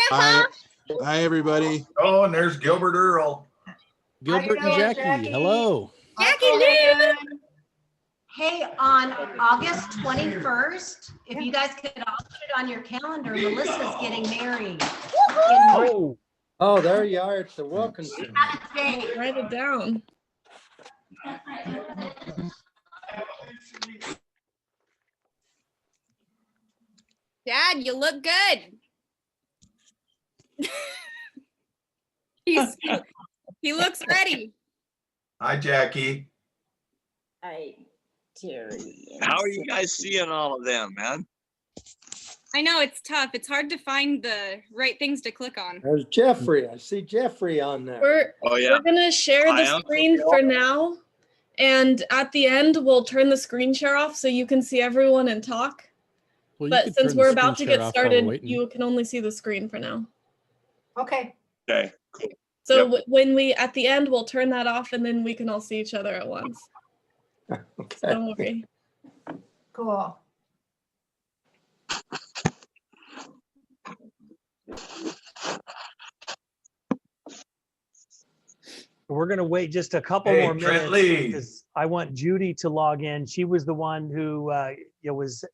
Grandpa. Hi, everybody. Oh, and there's Gilbert Earl. Gilbert and Jackie. Hello. Jackie Lou. Hey, on August 21st, if you guys could all put it on your calendar, Melissa's getting married. Oh, there you are. It's the Wilkinson. Write it down. Dad, you look good. He looks ready. Hi, Jackie. Hi, Terry. How are you guys seeing all of them, man? I know it's tough. It's hard to find the right things to click on. There's Jeffrey. I see Jeffrey on there. We're gonna share the screen for now, and at the end we'll turn the screen share off so you can see everyone and talk. Well, but since we're about to get started, you can only see the screen for now. Okay. Okay. So when we at the end we'll turn that off, and then we can all see each other at once. Okay. So don't worry. Cool. We're going to wait just a couple more minutes because I want Judy to log in. She was the one who was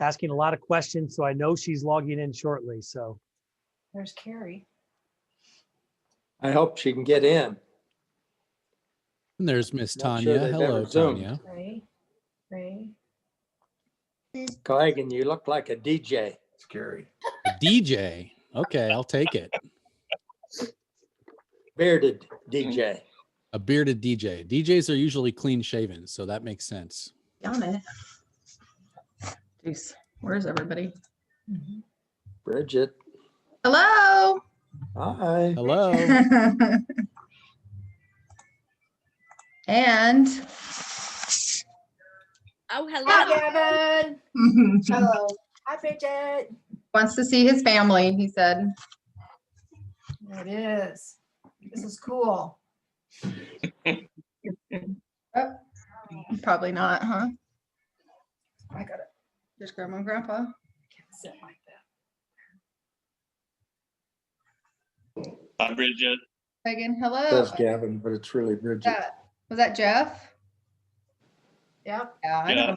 asking a lot of questions, so I know she's logging in shortly. So There's Carrie. I hope she can get in. And there's Miss Not sure Tanya. they've Hello, ever zoomed. Tanya. Ray. Coagan, you look like a DJ. Scary. A DJ. Okay, I'll take it. Bearded DJ. A bearded DJ. DJs are usually clean shaven, so that makes sense. Jeez, where's everybody? Bridget. Hello. Hi. Hello. And Oh, hello. hi, Gavin. Hello. Hi, Bridget. Wants to see his family, he said. It is. This is cool. Oh, probably not, huh? I got it. Just grandma and grandpa. Can't sit like that. Hi, Bridget. Megan, hello. That's Gavin, but it's really Bridget. Was that Jeff? Yep. Yeah, I Yeah. know.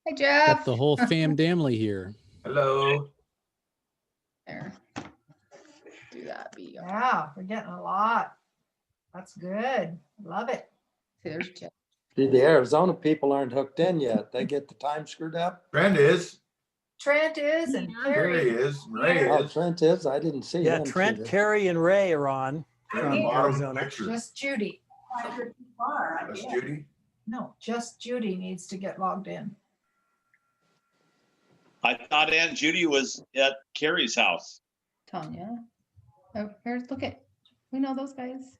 Hey, Got Jeff. the whole family here. Hello. There. Do that. Be Yeah, we're getting a lot. That's good. Love it. See, there's Jeff. See, the Arizona people aren't hooked in yet. They get the time screwed up. Brent is. Trent is and Carrie Carrie. is. Ray Oh, is. Trent is. I didn't see yeah, him. Trent, Carrie, and Ray are on. They're on the from bottom of the Arizona. picture. Just Judy. That's Judy. No, just Judy needs to get logged in. I thought Aunt Judy was at Carrie's house. Tanya. Oh, here's, look at, we know those guys.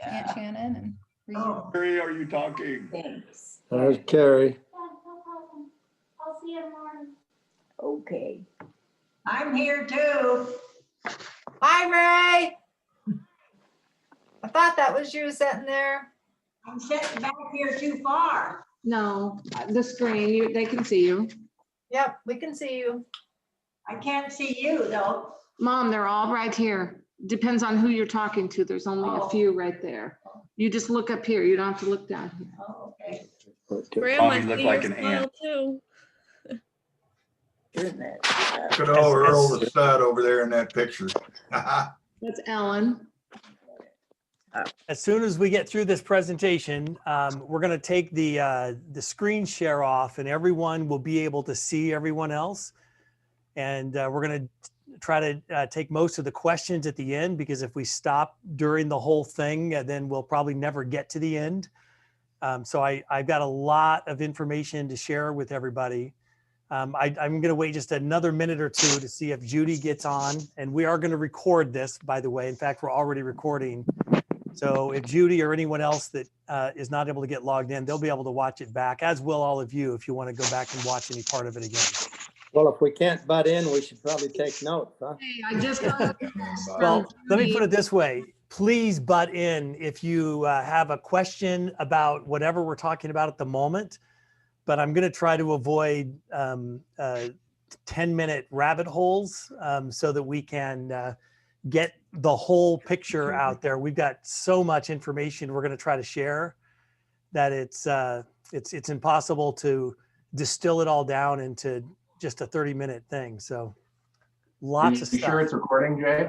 Aunt Shannon and Reed. Oh, Carrie, are you talking? Thanks. There's Carrie. I'll see you tomorrow. Okay. I'm here too. Hi, Ray. I thought that was you sitting there. I'm sitting back here too far. No, the screen, they can see you. Yep, we can see you. I can't see you though. Mom, they're all right here. Depends on who you're talking to. There's only a few right there. You just look up here. You don't have to look down here. Oh, okay. Grandma, Mommy looked like an ant. too. Isn't it? Look at old Earl the stud over there in that picture. That's Ellen. As soon as we get through this presentation, we're going to take the screen share off, and everyone will be able to see everyone else. And we're going to try to take most of the questions at the end, because if we stop during the whole thing, then we'll probably never get to the end. So I've got a lot of information to share with everybody. I'm going to wait just another minute or two to see if Judy gets on, and we are going to record this, by the way. In fact, we're already recording. So if Judy or anyone else that is not able to get logged in, they'll be able to watch it back, as will all of you if you want to go back and watch any part of it again. Well, if we can't butt in, we should probably take notes, huh? Hey, I just got Well, let me put it this way. Please butt in if you have a question about whatever we're talking about at the moment. But I'm going to try to avoid 10-minute rabbit holes so that we can get the whole picture out there. We've got so much information we're going to try to share that it's impossible to distill it all down into just a 30-minute thing. So lots of stuff. Sure it's recording, Jay?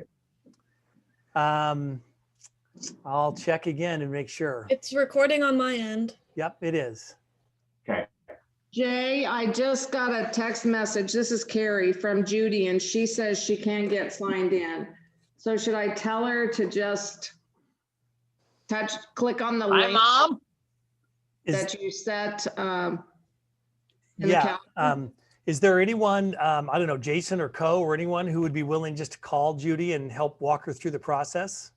I'll check again and make sure. It's recording on my end. Yep, it is. Okay. Jay, I just got a text message. This is Carrie from Judy, and she says she can't get signed in. So should I tell her to just click on the link Mom. that you set? In the Yeah. calendar? Is there anyone, I don't know, Jason or Co or anyone who would be willing just to call Judy and help walk her through the process?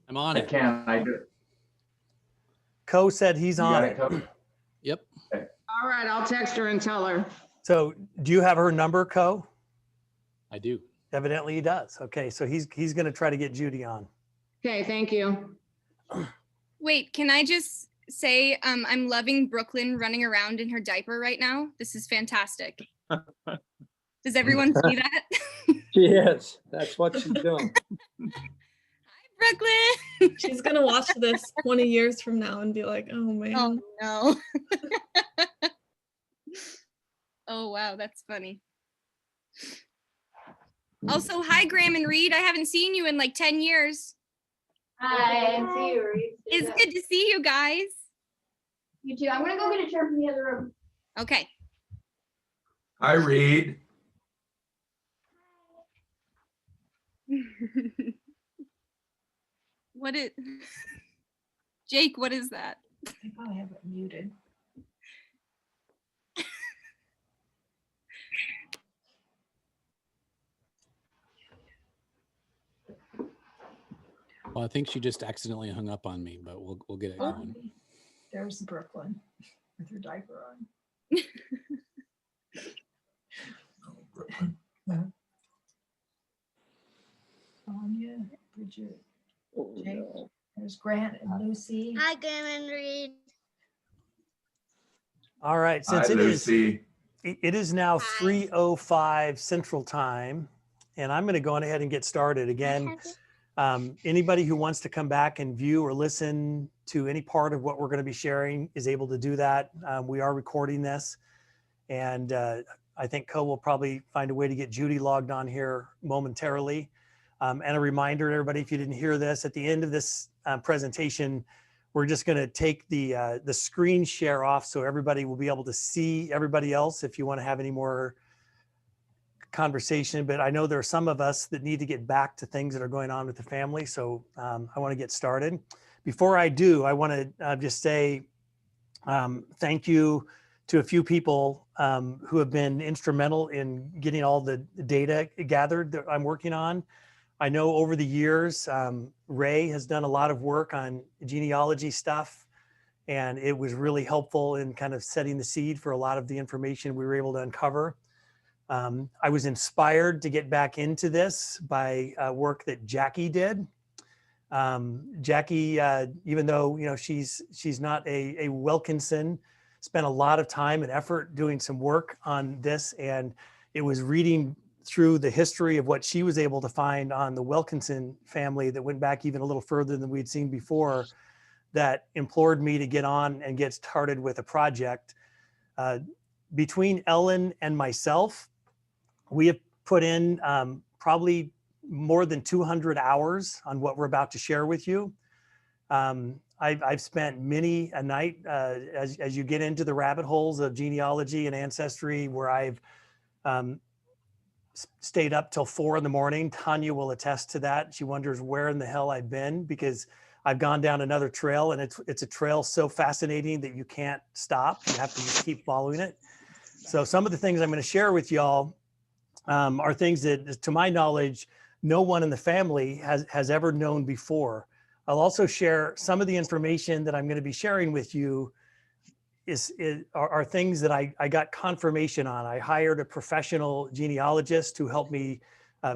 I'm on I it. can, I do. Co said he's You on got it. it, Coach? Yep. All right, I'll text her and tell her. So do you have her number, Co? I do. Evidently he does. Okay, so he's going to try to get Judy on. Okay, thank you. Wait, can I just say I'm loving Brooklyn running around in her diaper right now? This is fantastic. Does everyone see that? She is. That's what she's doing. Brooklyn. She's gonna watch this 20 years from now and be like, oh man. Oh no. Oh wow, that's funny. Also, hi Graham and Reed. I haven't seen you in like 10 years. Hi, see you, Reed. It's good to see you guys. You too. I'm gonna go get a chair from the other room. Okay. Hi, Reed. What is Jake, what is that? I probably have it muted. Well, I think she just accidentally hung up on me, but we'll get it going. There's Brooklyn with her diaper on. Sonia, Bridget, Jake, there's Grant and Lucy. Hi, Graham and Reed. All right, Hi, since Lucy. it is now 3:05 Central Time, and I'm going to go on ahead and get started again. Anybody who wants to come back and view or listen to any part of what we're going to be sharing is able to do that. We are recording this, and I think Co will probably find a way to get Judy logged on here momentarily. And a reminder to everybody, if you didn't hear this, at the end of this presentation, we're just going to take the screen share off so everybody will be able to see everybody else if you want to have any more conversation. But I know there are some of us that need to get back to things that are going on with the family. So I want to get started. Before I do, I want to just say thank you to a few people who have been instrumental in getting all the data gathered that I'm working on. I know over the years, Ray has done a lot of work on genealogy stuff, and it was really helpful in kind of setting the seed for a lot of the information we were able to uncover. I was inspired to get back into this by work that Jackie did. Jackie, even though she's not a Wilkinson, spent a lot of time and effort doing some work on this, and it was reading through the history of what she was able to find on the Wilkinson family that went back even a little further than we'd seen before that implored me to get on and get started with a project. Between Ellen and myself, we have put in probably more than 200 hours on what we're about to share with you. I've spent many a night as you get into the rabbit holes of genealogy and ancestry where I've stayed up till 4 a.m. Tanya will attest to that. She wonders where in the hell I've been because I've gone down another trail, and it's a trail so fascinating that you can't stop. You have to just keep following it. So some of the things I'm going to share with y'all are things that, to my knowledge, no one in the family has ever known before. I'll also share some of the information that I'm going to be sharing with you are things that I got confirmation on. I hired a professional genealogist to help me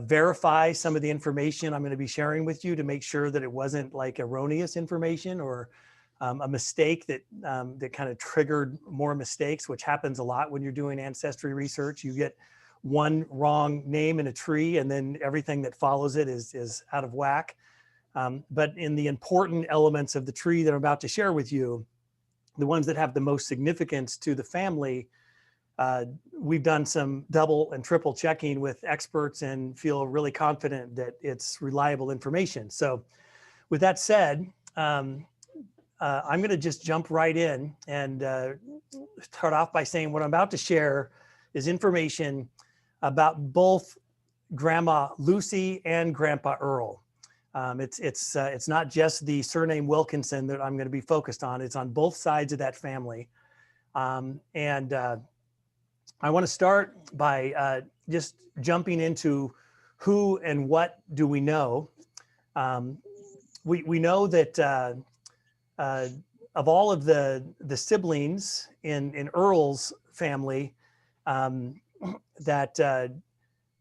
verify some of the information I'm going to be sharing with you to make sure that it wasn't like erroneous information or a mistake that that kind of triggered more mistakes, which happens a lot when you're doing ancestry research. You get one wrong name in a tree, and then everything that follows it is out of whack. But in the important elements of the tree that I'm about to share with you, the ones that have the most significance to the family, we've done some double and triple checking with experts and feel really confident that it's reliable information. So with that said, I'm going to just jump right in and start off by saying what I'm about to share is information about both Grandma Lucy and Grandpa Earl. It's not just the surname Wilkinson that I'm going to be focused on. It's on both sides of that family. I want to start by just jumping into who and what do we know. We know that of all of the siblings in Earl's family, that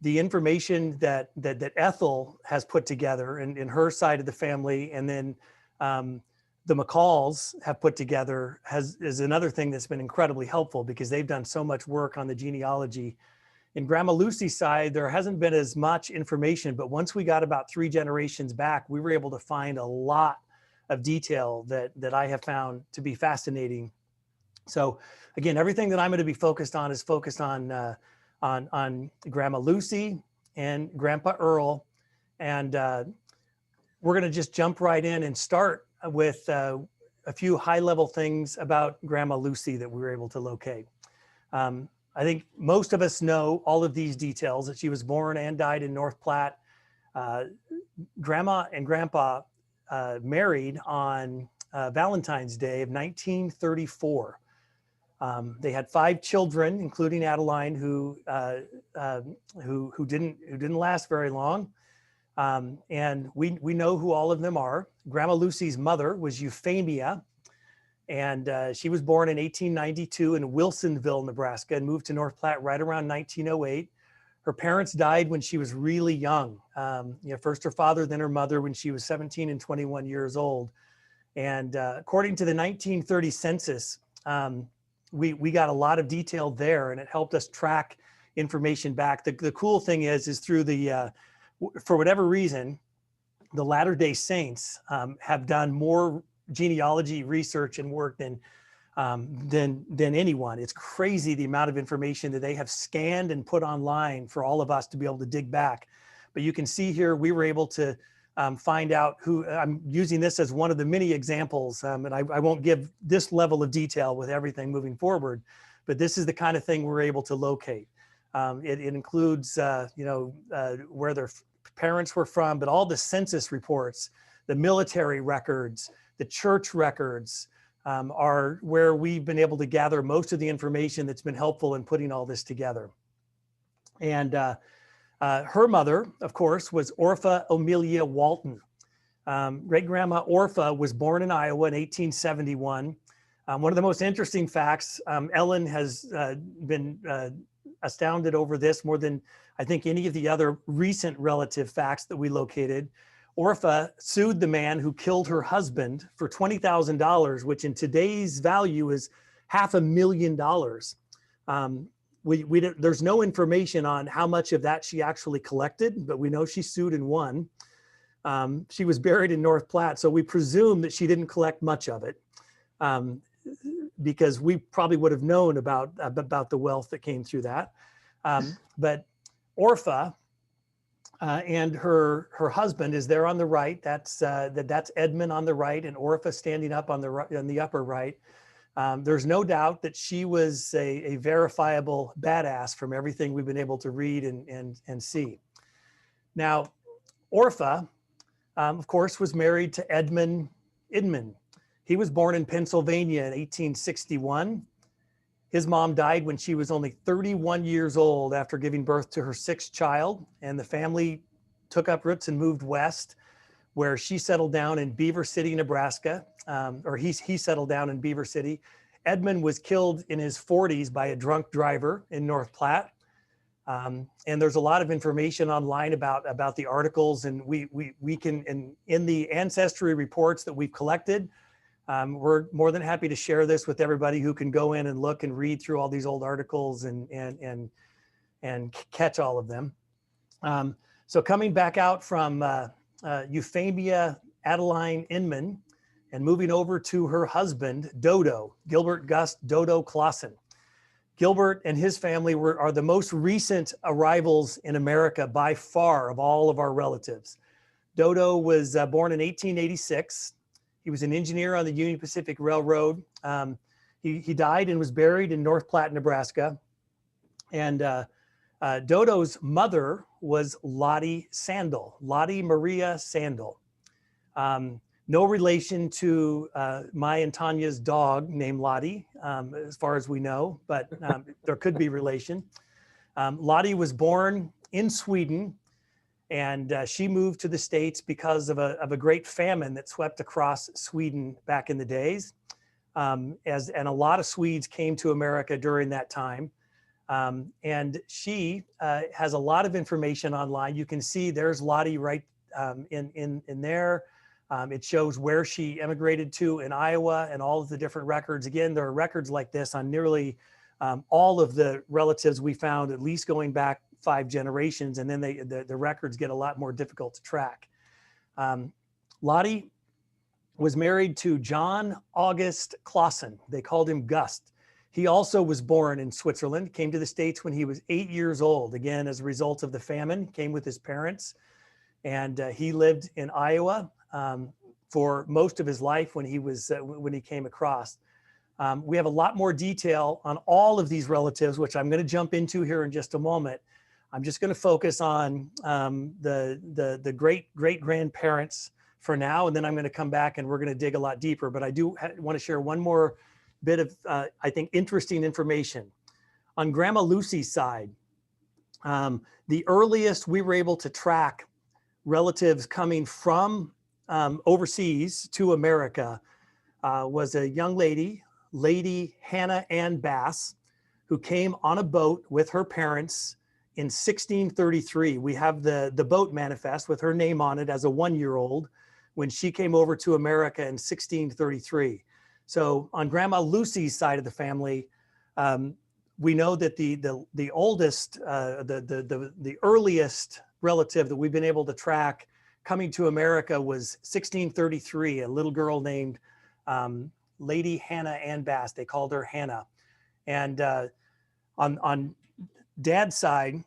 the information that Ethel has put together in her side of the family, and then the McCalls have put together is another thing that's been incredibly helpful, because they've done so much work on the genealogy. In Grandma Lucy's side, there hasn't been as much information, but once we got about 3 generations back, we were able to find a lot of detail that I have found to be fascinating. So again, everything that I'm going to be focused on is focused on Grandma Lucy and Grandpa Earl. And we're going to just jump right in and start with a few high-level things about Grandma Lucy that we were able to locate. I think most of us know all of these details, that she was born and died in North Platte. Grandma and Grandpa married on Valentine's Day of 1934. They had 5 children, including Adeline, who didn't last very long. And we know who all of them are. Grandma Lucy's mother was Euphemia, and she was born in 1892 in Wilsonville, Nebraska, and moved to North Platte right around 1908. Her parents died when she was really young. First her father, then her mother, when she was 17 and 21 years old. And according to the 1930 census, we got a lot of detail there, and it helped us track information back. The cool thing is through the, for whatever reason, the Latter-day Saints have done more genealogy research and work than anyone. It's crazy the amount of information that they have scanned and put online for all of us to be able to dig back. But you can see here, we were able to find out who, I'm using this as one of the many examples, and I won't give this level of detail with everything moving forward, but this is the kind of thing we're able to locate. It includes, where their parents were from, but all the census reports, the military records, the church records are where we've been able to gather most of the information that's been helpful in putting all this together. And her mother, of course, was Orpha Amelia Walton. Great-grandma Orpha was born in Iowa in 1871. One of the most interesting facts, Ellen has been astounded over this more than I think any of the other recent relative facts that we located. Orpha sued the man who killed her husband for $20,000, which in today's value is $500,000. There's no information on how much of that she actually collected, but we know she sued and won. She was buried in North Platte, so we presume that she didn't collect much of it, because we probably would have known about the wealth that came through that. But Orpha and her husband is there on the right. That's Edmund on the right, and Orpha standing up on the upper right. There's no doubt that she was a verifiable badass from everything we've been able to read and see. Now, Orpha, of course, was married to Edmund Idman. He was born in Pennsylvania in 1861. His mom died when she was only 31 years old after giving birth to her 6th child, and the family took up roots and moved west, where she settled down in Beaver City, Nebraska, or he settled down in Beaver City. Edmund was killed in his 40s by a drunk driver in North Platte. And there's a lot of information online about the articles, and we can, in the ancestry reports that we've collected, We're more than happy to share this with everybody who can go in and look and read through all these old articles and catch all of them. So coming back out from Euphemia Adeline Inman and moving over to her husband, Dodo, Gilbert Gust Dodo Clausen. Gilbert and his family are the most recent arrivals in America by far of all of our relatives. Dodo was born in 1886. He was an engineer on the Union Pacific Railroad. He died and was buried in North Platte, Nebraska. And Dodo's mother was Lottie Sandel, Lottie Maria Sandel. No relation to my and Tanya's dog named Lottie, as far as we know, but there could be relation. Lottie was born in Sweden, and she moved to the States because of a great famine that swept across Sweden back in the days. And a lot of Swedes came to America during that time. And she has a lot of information online. You can see there's Lottie right in there. It shows where she emigrated to in Iowa and all of the different records. Again, there are records like this on nearly all of the relatives we found, at least going back 5 generations, and then the records get a lot more difficult to track. Lottie was married to John August Clausen. They called him Gust. He also was born in Switzerland, came to the States when he was 8 years old, again, as a result of the famine, came with his parents. And he lived in Iowa for most of his life when he came across. We have a lot more detail on all of these relatives, which I'm going to jump into here in just a moment. I'm just going to focus on the great-grandparents for now, and then I'm going to come back and we're going to dig a lot deeper. But I do want to share one more bit of, I think, interesting information. On Grandma Lucy's side, the earliest we were able to track relatives coming from overseas to America was a young lady, Lady Hannah Ann Bass, who came on a boat with her parents in 1633. We have the boat manifest with her name on it as a 1-year-old when she came over to America in 1633. So on Grandma Lucy's side of the family, we know that the oldest, the earliest relative that we've been able to track coming to America was 1633, a little girl named Lady Hannah Ann Bass. They called her Hannah. And on Dad's side,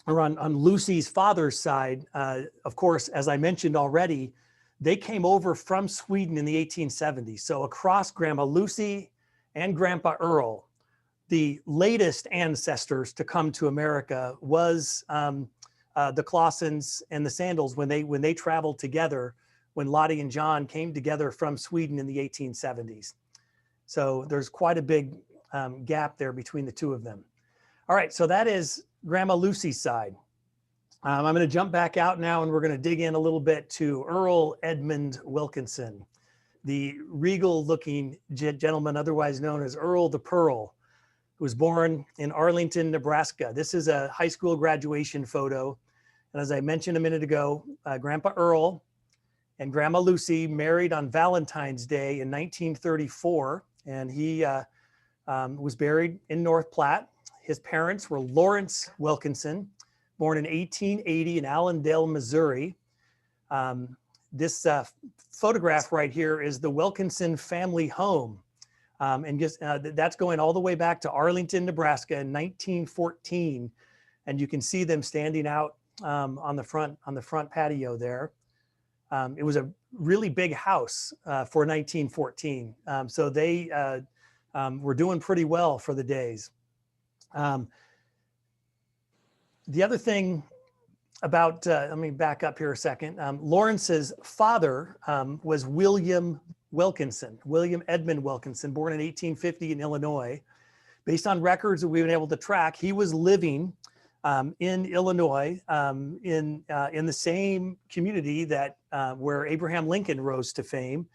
or on Lucy's father's side, of course, as I mentioned already, they came over from Sweden in the 1870s. So across Grandma Lucy and Grandpa Earl, the latest ancestors to come to America was the Clausens and the Sandels when they traveled together, when Lottie and John came together from Sweden in the 1870s. So there's quite a big gap there between the two of them. All right, so that is Grandma Lucy's side. I'm going to jump back out now and we're going to dig in a little bit to Earl Edmund Wilkinson, the regal looking gentleman, otherwise known as Earl the Pearl, who was born in Arlington, Nebraska. This is a high school graduation photo. And as I mentioned a minute ago, Grandpa Earl and Grandma Lucy married on Valentine's Day in 1934. And he was buried in North Platte. His parents were Lawrence Wilkinson, born in 1880 in Allendale, Missouri. This photograph right here is the Wilkinson family home. And just that's going all the way back to Arlington, Nebraska in 1914. And you can see them standing out on the front patio there. It was a really big house for 1914. So they were doing pretty well for the days. The other thing about, let me back up here a second. Lawrence's father was William Wilkinson, William Edmund Wilkinson, born in 1850 in Illinois. Based on records that we've been able to track, he was living in Illinois in the same community that where Abraham Lincoln rose to fame.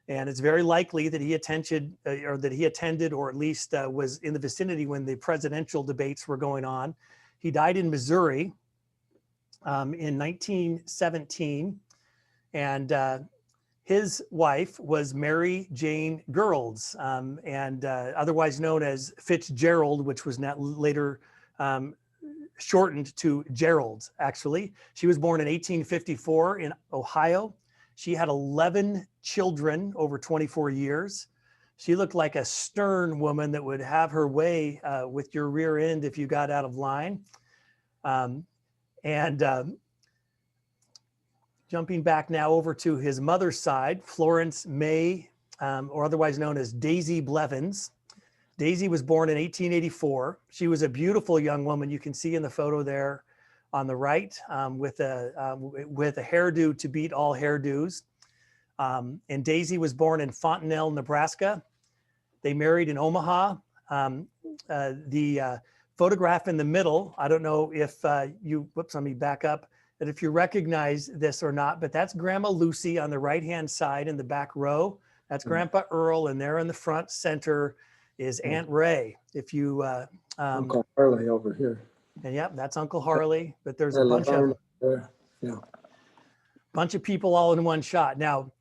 And it's very likely that he attended, or at least was in the vicinity when the presidential debates were going on. He died in Missouri in 1917. And His wife was Mary Jane Girlds, and otherwise known as Fitzgerald, which was later shortened to Gerald, actually. She was born in 1854 in Ohio. She had 11 children over 24 years. She looked like a stern woman that would have her way with your rear end if you got out of line. Jumping back now over to his mother's side, Florence May, or otherwise known as Daisy Blevins. Daisy was born in 1884. She was a beautiful young woman. You can see in the photo there on the right with a hairdo to beat all hairdos. And Daisy was born in Fontanelle, Nebraska. They married in Omaha. The photograph in the middle, I don't know if whoops, let me back up, that if you recognize this or not, but that's Grandma Lucy on the right-hand side in the back row. That's Grandpa Earl, and there in the front center is Aunt Ray. If you Uncle Harley over here. and yep, that's Uncle Harley, but there's a bunch of people all in one shot. Now,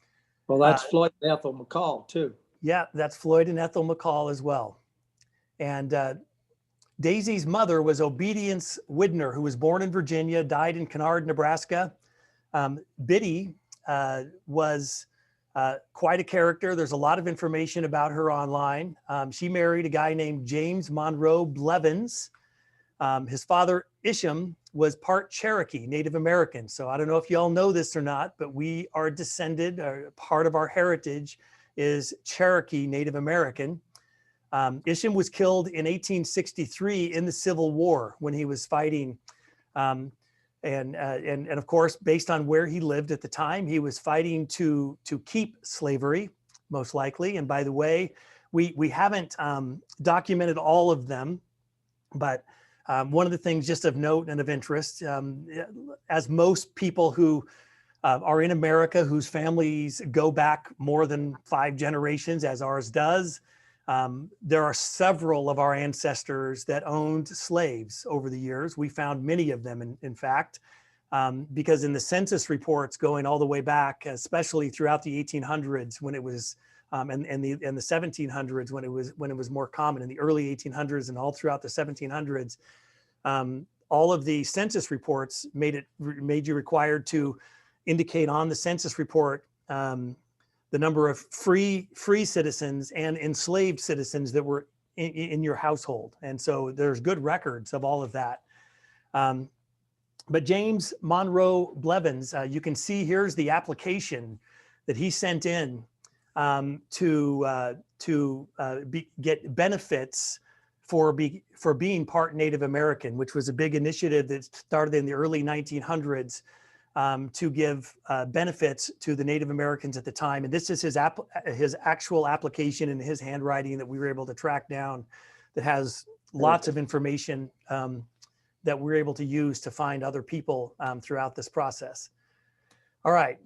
well, that's Floyd and Ethel McCall too. Yeah, that's Floyd and Ethel McCall as well. And Daisy's mother was Obedience Widner, who was born in Virginia, died in Kennard, Nebraska. Biddy was quite a character. There's a lot of information about her online. She married a guy named James Monroe Blevins. His father, Isham, was part Cherokee, Native American. So I don't know if you all know this or not, but we are descended, or part of our heritage is Cherokee Native American. Isham was killed in 1863 in the Civil War when he was fighting. And of course, based on where he lived at the time, he was fighting to keep slavery, most likely. And by the way, we haven't documented all of them, but one of the things just of note and of interest, as most people who are in America, whose families go back more than 5 generations, as ours does, there are several of our ancestors that owned slaves over the years. We found many of them, in fact, because in the census reports going all the way back, especially throughout the 1800s when it was, and the 1700s when it was more common, in the early 1800s and all throughout the 1700s, all of the census reports made you required to indicate on the census report the number of free citizens and enslaved citizens that were in your household. And so there's good records of all of that. But James Monroe Blevins, you can see here's the application that he sent in to get benefits for being part Native American, which was a big initiative that started in the early 1900s. To give benefits to the Native Americans at the time. And this is his actual application in his handwriting that we were able to track down, that has lots of information that we're able to use to find other people throughout this process. All right,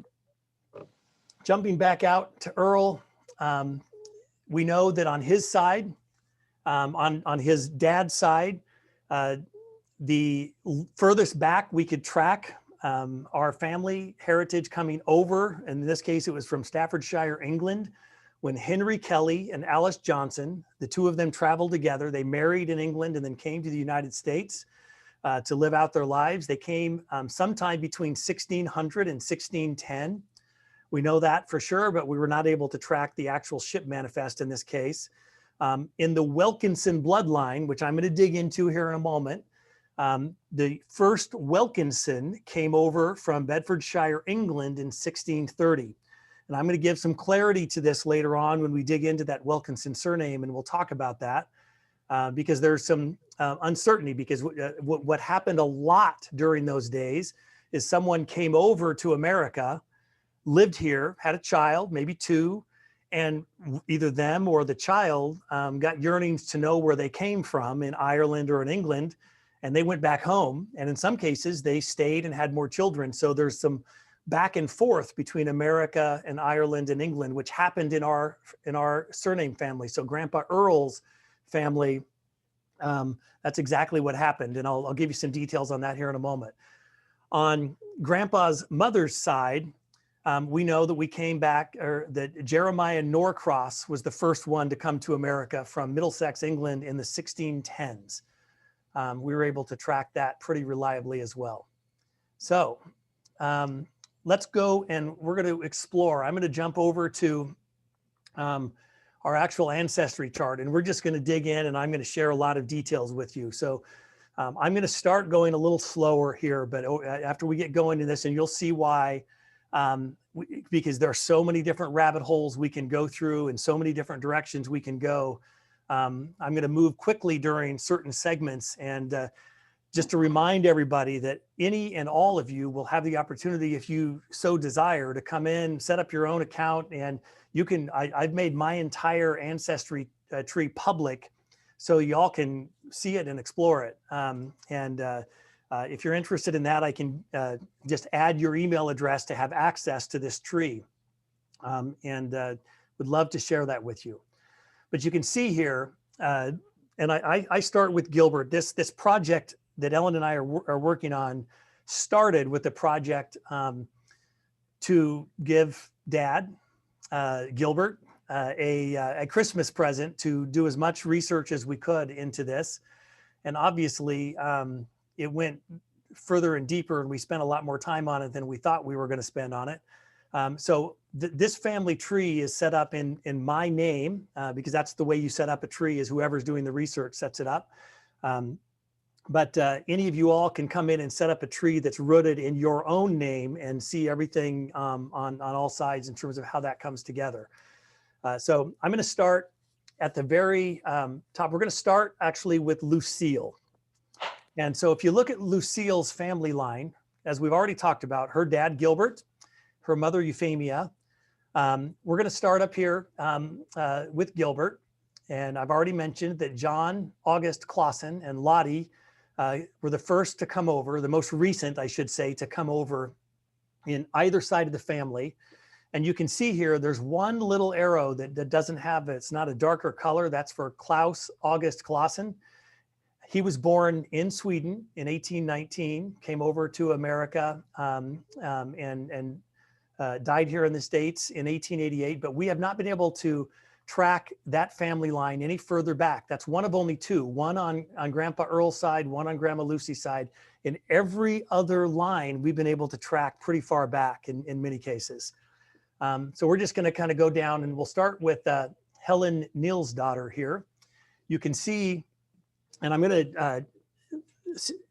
jumping back out to Earl, we know that on his side, on his dad's side, the furthest back we could track our family heritage coming over, and in this case, it was from Staffordshire, England, when Henry Kelly and Alice Johnson, the two of them traveled together. They married in England and then came to the United States to live out their lives. They came sometime between 1600 and 1610. We know that for sure, but we were not able to track the actual ship manifest in this case. In the Wilkinson bloodline, which I'm going to dig into here in a moment, the first Wilkinson came over from Bedfordshire, England in 1630. And I'm going to give some clarity to this later on when we dig into that Wilkinson surname, and we'll talk about that because there's some uncertainty, because what happened a lot during those days is someone came over to America, lived here, had a child, maybe 2, and either them or the child got yearnings to know where they came from in Ireland or in England. And they went back home, and in some cases they stayed and had more children. So there's some back and forth between America and Ireland and England, which happened in our surname family. So Grandpa Earl's family, that's exactly what happened. And I'll give you some details on that here in a moment. On Grandpa's mother's side, we know that we came back, or that Jeremiah Norcross was the first one to come to America from Middlesex, England in the 1610s. We were able to track that pretty reliably as well. So let's go and we're going to explore. I'm going to jump over to our actual ancestry chart, and we're just going to dig in, and I'm going to share a lot of details with you. So I'm going to start going a little slower here, but after we get going in this, and you'll see why, because there are so many different rabbit holes we can go through and so many different directions we can go. I'm going to move quickly during certain segments, and just to remind everybody that any and all of you will have the opportunity, if you so desire, to come in, set up your own account, and you can, I've made my entire ancestry tree public so y'all can see it and explore it. If you're interested in that, I can just add your email address to have access to this tree, and would love to share that with you. But you can see here, and I start with Gilbert. This project that Ellen and I are working on started with the project to give Dad, Gilbert, a Christmas present to do as much research as we could into this. And obviously it went further and deeper, and we spent a lot more time on it than we thought we were going to spend on it. So this family tree is set up in my name, because that's the way you set up a tree, is whoever's doing the research sets it up. But any of you all can come in and set up a tree that's rooted in your own name and see everything on all sides in terms of how that comes together. So I'm going to start at the very top. We're going to start actually with Lucille. And so if you look at Lucille's family line, as we've already talked about, her dad, Gilbert, her mother, Euphemia. We're going to start up here with Gilbert. And I've already mentioned that John August Clausen and Lottie were the first to come over, the most recent, I should say, to come over in either side of the family. And you can see here, there's one little arrow that doesn't have, it's not a darker color. That's for Klaus August Clausen. He was born in Sweden in 1819, came over to America and died here in the States in 1888. But we have not been able to track that family line any further back. That's one of only two, one on Grandpa Earl's side, one on Grandma Lucy's side. In every other line, we've been able to track pretty far back in many cases. So we're just going to kind of go down, and we'll start with Helen Neal's daughter here. You can see, and I'm going to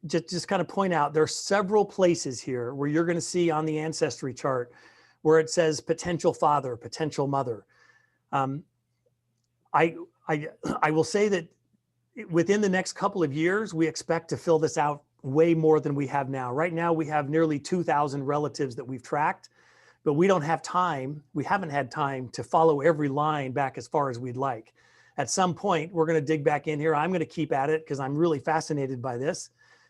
just kind of point out, there are several places here where you're going to see on the ancestry chart where it says potential father, potential mother. I will say that within the next couple of years, we expect to fill this out way more than we have now. Right now, we have nearly 2,000 relatives that we've tracked, but we don't have time. We haven't had time to follow every line back as far as we'd like. At some point, we're going to dig back in here. I'm going to keep at it because I'm really fascinated by this.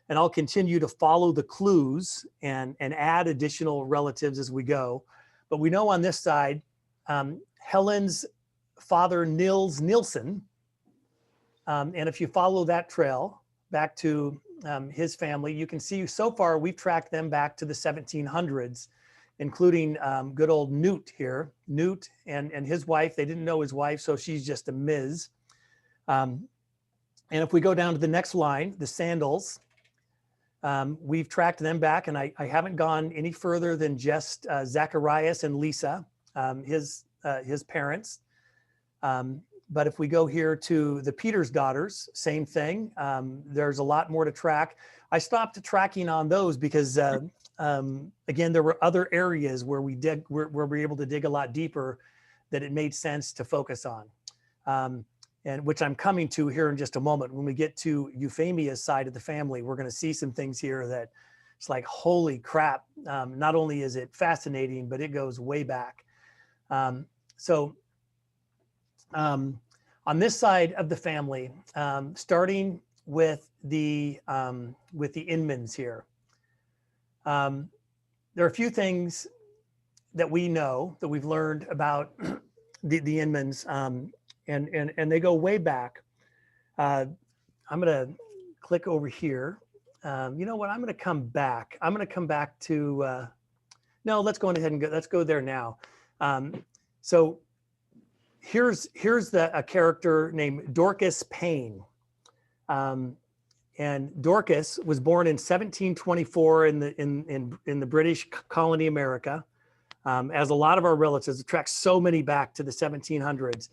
And I'll continue to follow the clues and add additional relatives as we go. But we know on this side, Helen's father, Nils Nielsen. And if you follow that trail back to his family, you can see so far we've tracked them back to the 1700s, including good old Newt here. Newt and his wife, they didn't know his wife, so she's just a Ms. And if we go down to the next line, the Sandals, we've tracked them back, and I haven't gone any further than just Zacharias and Lisa, his parents. But if we go here to the Peters daughters, same thing. There's a lot more to track. I stopped tracking on those because, again, there were other areas where we were able to dig a lot deeper that it made sense to focus on, and which I'm coming to here in just a moment. When we get to Euphemia's side of the family, we're going to see some things here that it's like, holy crap. Not only is it fascinating, but it goes way back. On this side of the family, starting with the Inmans here, there are a few things that we know, that we've learned about the Inmans, and they go way back. I'm going to click over here. You know what? I'm going to come back. I'm going to come back to No, let's go ahead and go. Let's go there now. So here's a character named Dorcas Payne. And Dorcas was born in 1724 in the British colony America. As a lot of our relatives, it tracks so many back to the 1700s.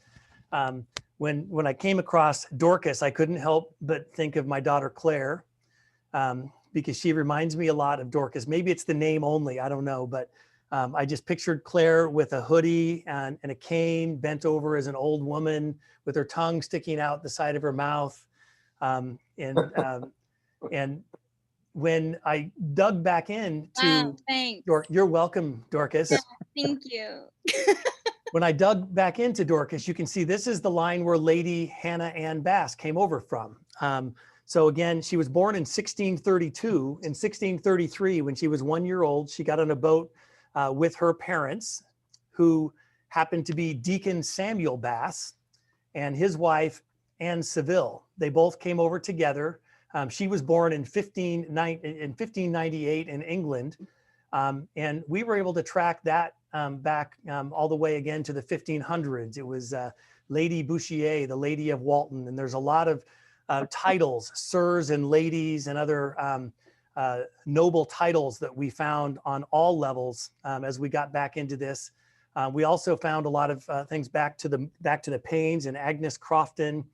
When I came across Dorcas, I couldn't help but think of my daughter Claire, because she reminds me a lot of Dorcas. Maybe it's the name only, I don't know, but I just pictured Claire with a hoodie and a cane, bent over as an old woman with her tongue sticking out the side of her mouth. And when I dug back into, thanks. You're welcome, Dorcas. Yeah, thank you. When I dug back into Dorcas, you can see this is the line where Lady Hannah Ann Bass came over from. So again, she was born in 1632. In 1633, when she was 1 year old, she got on a boat with her parents, who happened to be Deacon Samuel Bass and his wife, Anne Seville. They both came over together. She was born in 1598 in England. And we were able to track that back all the way again to the 1500s. It was Lady Bouchier, the Lady of Walton. And there's a lot of titles, sirs and ladies and other noble titles that we found on all levels as we got back into this. We also found a lot of things back to the Paynes and Agnes Crofton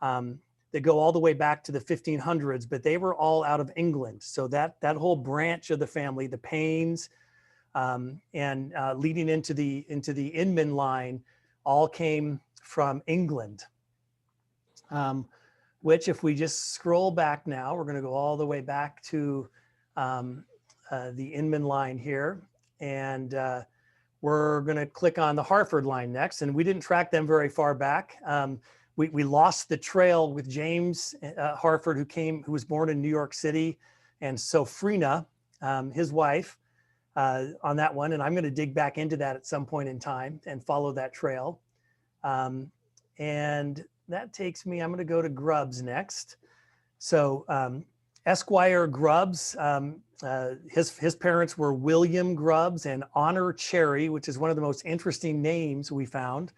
that go all the way back to the 1500s, but they were all out of England. So that whole branch of the family, the Paynes, and leading into the Inman line, all came from England. Which, if we just scroll back now, we're going to go all the way back to the Inman line here, and we're going to click on the Harford line next. And we didn't track them very far back. We lost the trail with James Harford, who was born in New York City, and Sophrina, his wife, on that one. And I'm going to dig back into that at some point in time and follow that trail. And that takes me, I'm going to go to Grubbs next. So Esquire Grubbs, his parents were William Grubbs and Honor Cherry, which is one of the most interesting names we found.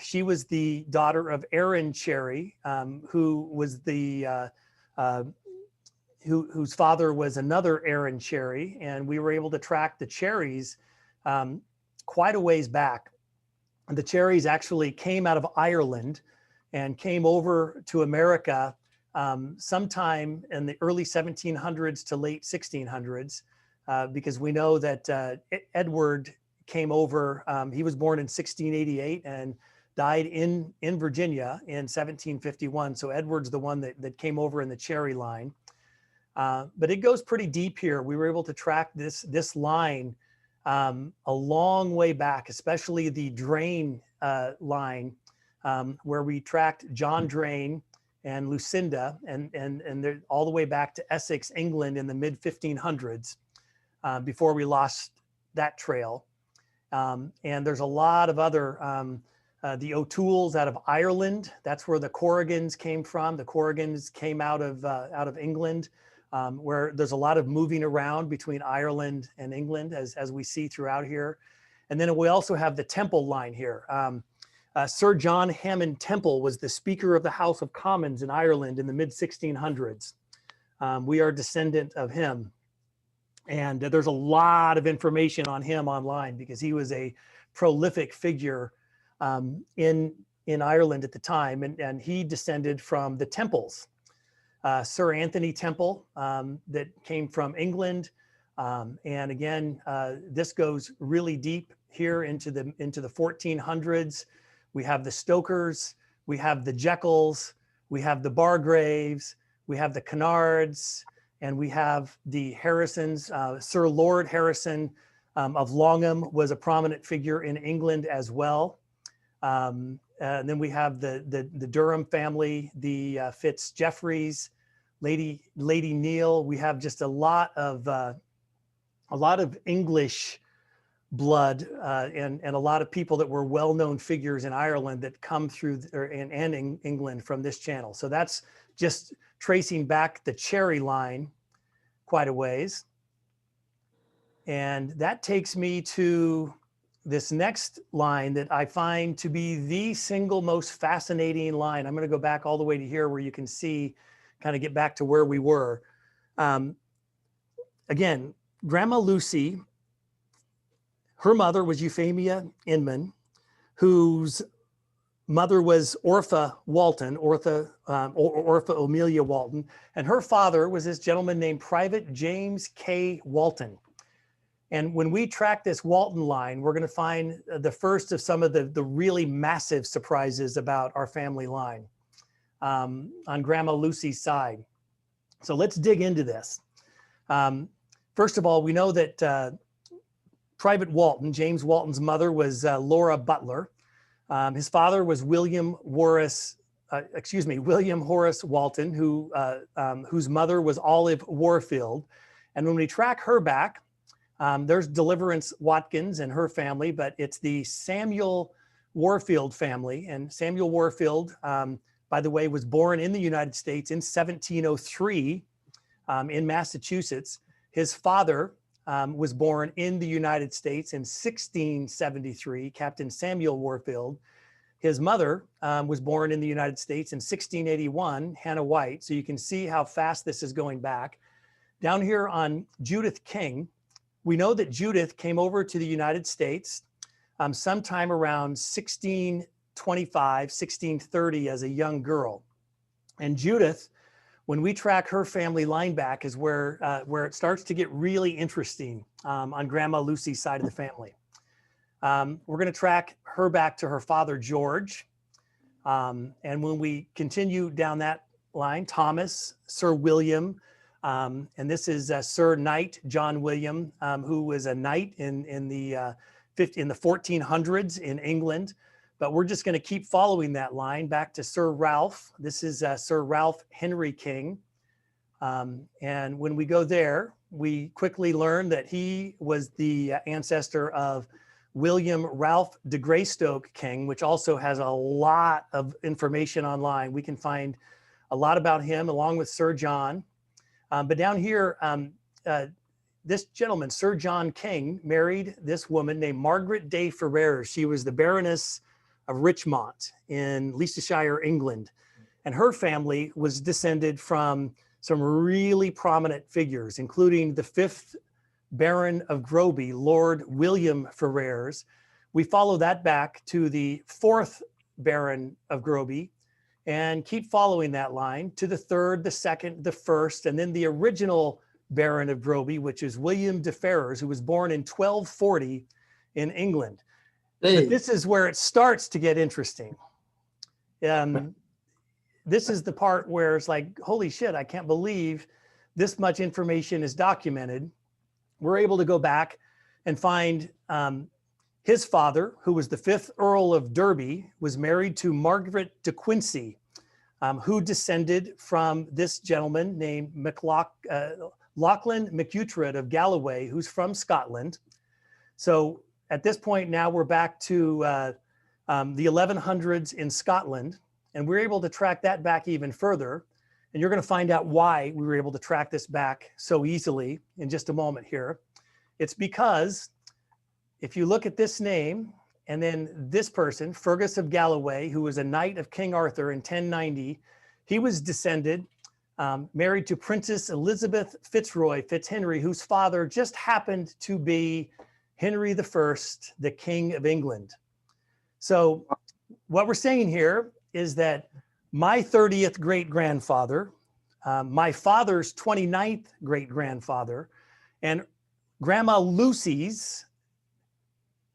She was the daughter of Aaron Cherry, who was whose father was another Aaron Cherry. And we were able to track the Cherries quite a ways back. The Cherries actually came out of Ireland and came over to America sometime in the early 1700s to late 1600s, because we know that Edward came over. He was born in 1688 and died in Virginia in 1751. So Edward's the one that came over in the Cherry line. But it goes pretty deep here. We were able to track this line a long way back, especially the Drain line, where we tracked John Drain and Lucinda, and they're all the way back to Essex, England in the mid 1500s, before we lost that trail. And there's a lot of other, the O'Tooles out of Ireland. That's where the Corrigans came from. The Corrigans came out of England. Where there's a lot of moving around between Ireland and England, as we see throughout here. And then we also have the Temple line here. Sir John Hammond Temple was the Speaker of the House of Commons in Ireland in the mid 1600s. We are descendant of him. And there's a lot of information on him online because he was a prolific figure in Ireland at the time. And he descended from the Temples. Sir Anthony Temple that came from England. And again, this goes really deep here into the 1400s. We have the Stokers, we have the Jekylls, we have the Bargraves, we have the Kennards, and we have the Harrisons. Sir Lord Harrison of Longham was a prominent figure in England as well. And then we have the Durham family, the Fitzjeffreys, Lady Neal. We have just a lot of English blood and a lot of people that were well-known figures in Ireland that come through and in England from this channel. So that's just tracing back the Cherry line quite a ways. And that takes me to this next line that I find to be the single most fascinating line. I'm going to go back all the way to here where you can see, kind of get back to where we were. Again, Grandma Lucy, her mother was Euphemia Inman, whose mother was Orpha Walton, Orpha Amelia Walton, and her father was this gentleman named Private James K. Walton. And when we track this Walton line, we're going to find the first of some of the really massive surprises about our family line on Grandma Lucy's side. So let's dig into this. First of all, we know that Private Walton, James Walton's mother, was Laura Butler. His father was William Horace Walton, whose mother was Olive Warfield. And when we track her back, there's Deliverance Watkins and her family, but it's the Samuel Warfield family. And Samuel Warfield, by the way, was born in the United States in 1703 in Massachusetts. His father was born in the United States in 1673, Captain Samuel Warfield. His mother was born in the United States in 1681, Hannah White. So you can see how fast this is going back. Down here on Judith King, we know that Judith came over to the United States sometime around 1625, 1630 as a young girl. And Judith, when we track her family line back, is where it starts to get really interesting on Grandma Lucy's side of the family. We're going to track her back to her father, George. And when we continue down that line, Thomas, Sir William, and this is Sir Knight John William, who was a knight in the 1400s in England. But we're just going to keep following that line back to Sir Ralph. This is Sir Ralph Henry King. And when we go there, we quickly learn that he was the ancestor of William Ralph de Greystoke King, which also has a lot of information online. We can find a lot about him along with Sir John. But down here, this gentleman, Sir John King, married this woman named Margaret de Ferrers. She was the Baroness of Richmont in Leicestershire, England. And her family was descended from some really prominent figures, including the 5th Baron of Groby, Lord William Ferrers. We follow that back to the 4th Baron of Groby and keep following that line to the 3rd, the 2nd, the 1st, and then the original Baron of Groby, which is William de Ferrers, who was born in 1240 in England. But this is where it starts to get interesting. This is the part where it's like, holy shit, I can't believe this much information is documented. We're able to go back and find his father, who was the 5th Earl of Derby, was married to Margaret de Quincy, who descended from this gentleman named Lachlan MacUtred of Galloway, who's from Scotland. So at this point now we're back to the 1100s in Scotland, and we're able to track that back even further. And you're going to find out why we were able to track this back so easily in just a moment here. It's because if you look at this name and then this person, Fergus of Galloway, who was a knight of King Arthur in 1090, he was descended, married to Princess Elizabeth Fitzroy Fitzhenry, whose father just happened to be Henry I, the King of England. So what we're saying here is that my 30th great-grandfather, my father's 29th great-grandfather, and Grandma Lucy's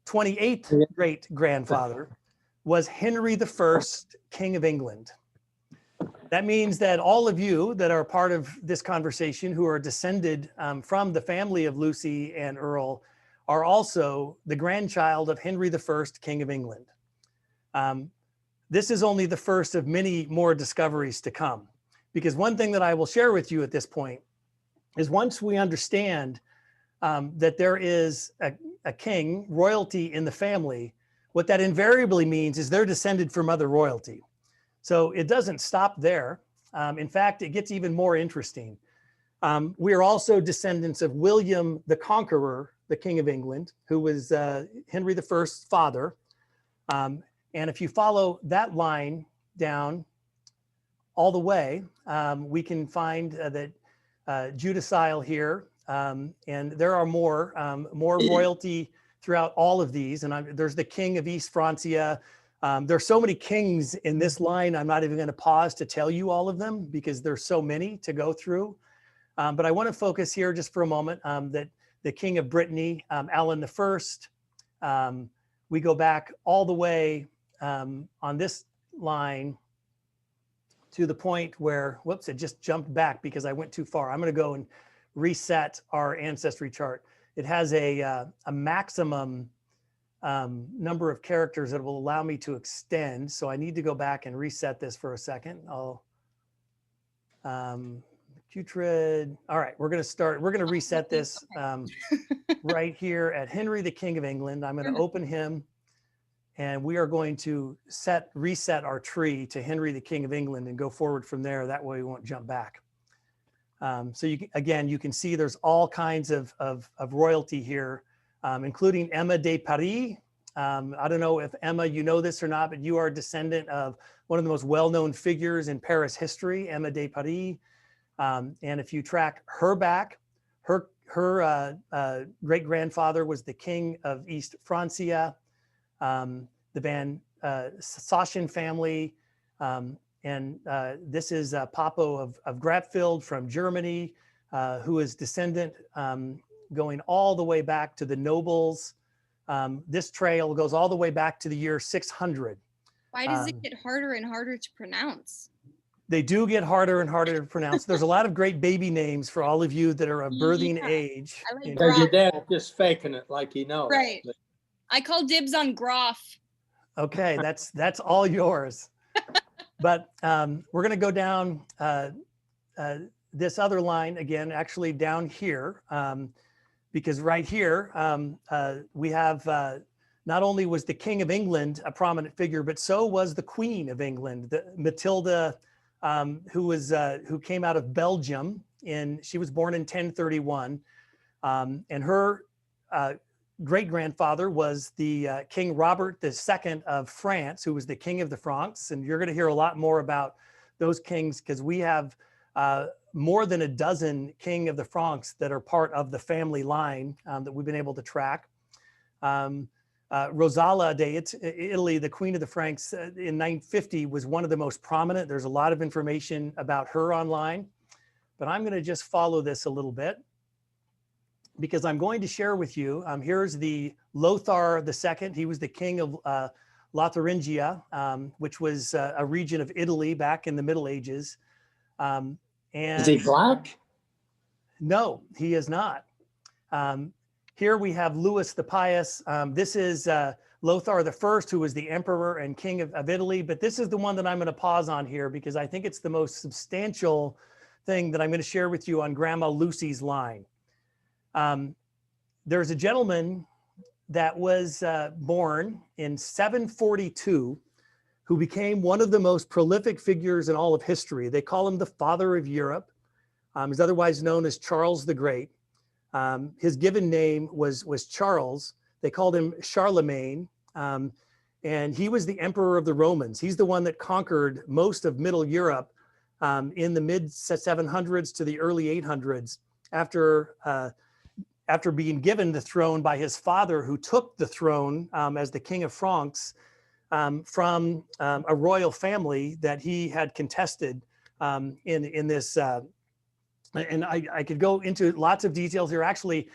28th great-grandfather was Henry I, King of England. That means that all of you that are part of this conversation who are descended from the family of Lucy and Earl are also the grandchild of Henry I, King of England. This is only the first of many more discoveries to come, because one thing that I will share with you at this point is once we understand that there is a king, royalty in the family, what that invariably means is they're descended from other royalty. So it doesn't stop there. In fact, it gets even more interesting. We are also descendants of William the Conqueror, the King of England, who was Henry I's father. And if you follow that line down all the way, we can find that Judicile here, and there are more royalty throughout all of these. And there's the King of East Francia. There's so many kings in this line, I'm not even going to pause to tell you all of them because there's so many to go through. But I want to focus here just for a moment that the King of Brittany, Alan I, we go back all the way on this line to the point where, whoops, it just jumped back because I went too far. I'm going to go and reset our ancestry chart. It has a maximum number of characters that will allow me to extend. So I need to go back and reset this for a second. Putrid. All right, we're going to reset this right here at Henry, the King of England. I'm going to open him and we are going to reset our tree to Henry, the King of England and go forward from there. That way we won't jump back. So you can see there's all kinds of royalty here, including Emma de Paris. I don't know if Emma, you know this or not, but you are a descendant of one of the most well-known figures in Paris history, Emma de Paris. And if you track her back, her great-grandfather was the King of East Francia, the Van Saschen family, and this is Papo of Gratfield from Germany, who is descendant going all the way back to the nobles. This trail goes all the way back to the year 600. Why does it get harder and harder to pronounce? They do get harder and harder to pronounce. There's a lot of great baby names for all of you that are of birthing age. Because your dad's just faking it like he knows. Right. I call dibs on Groff. Okay, that's all yours. But we're going to go down this other line again, actually down here, because right here we have not only was the King of England a prominent figure, but so was the Queen of England, Matilda, who came out of Belgium. She was born in 1031, and her great-grandfather was the King Robert II of France, who was the King of the Franks. And you're going to hear a lot more about those kings because we have more than a dozen King of the Franks that are part of the family line that we've been able to track. Rosala de Italy, the Queen of the Franks in 950 was one of the most prominent. There's a lot of information about her online, but I'm going to just follow this a little bit because I'm going to share with you, here's the Lothar II. He was the King of Lotharingia, which was a region of Italy back in the Middle Ages. And is he black? No, he is not. Here we have Louis the Pious. This is Lothar I, who was the emperor and king of Italy. But this is the one that I'm going to pause on here because I think it's the most substantial thing that I'm going to share with you on Grandma Lucy's line. There's a gentleman that was born in 742 who became one of the most prolific figures in all of history. They call him the Father of Europe. He's otherwise known as Charles the Great. His given name was Charles. They called him Charlemagne, and he was the emperor of the Romans. He's the one that conquered most of Middle Europe in the mid 700s to the early 800s after being given the throne by his father, who took the throne as the King of Franks from a royal family that he had contested in this. And I could go into lots of details here. Actually,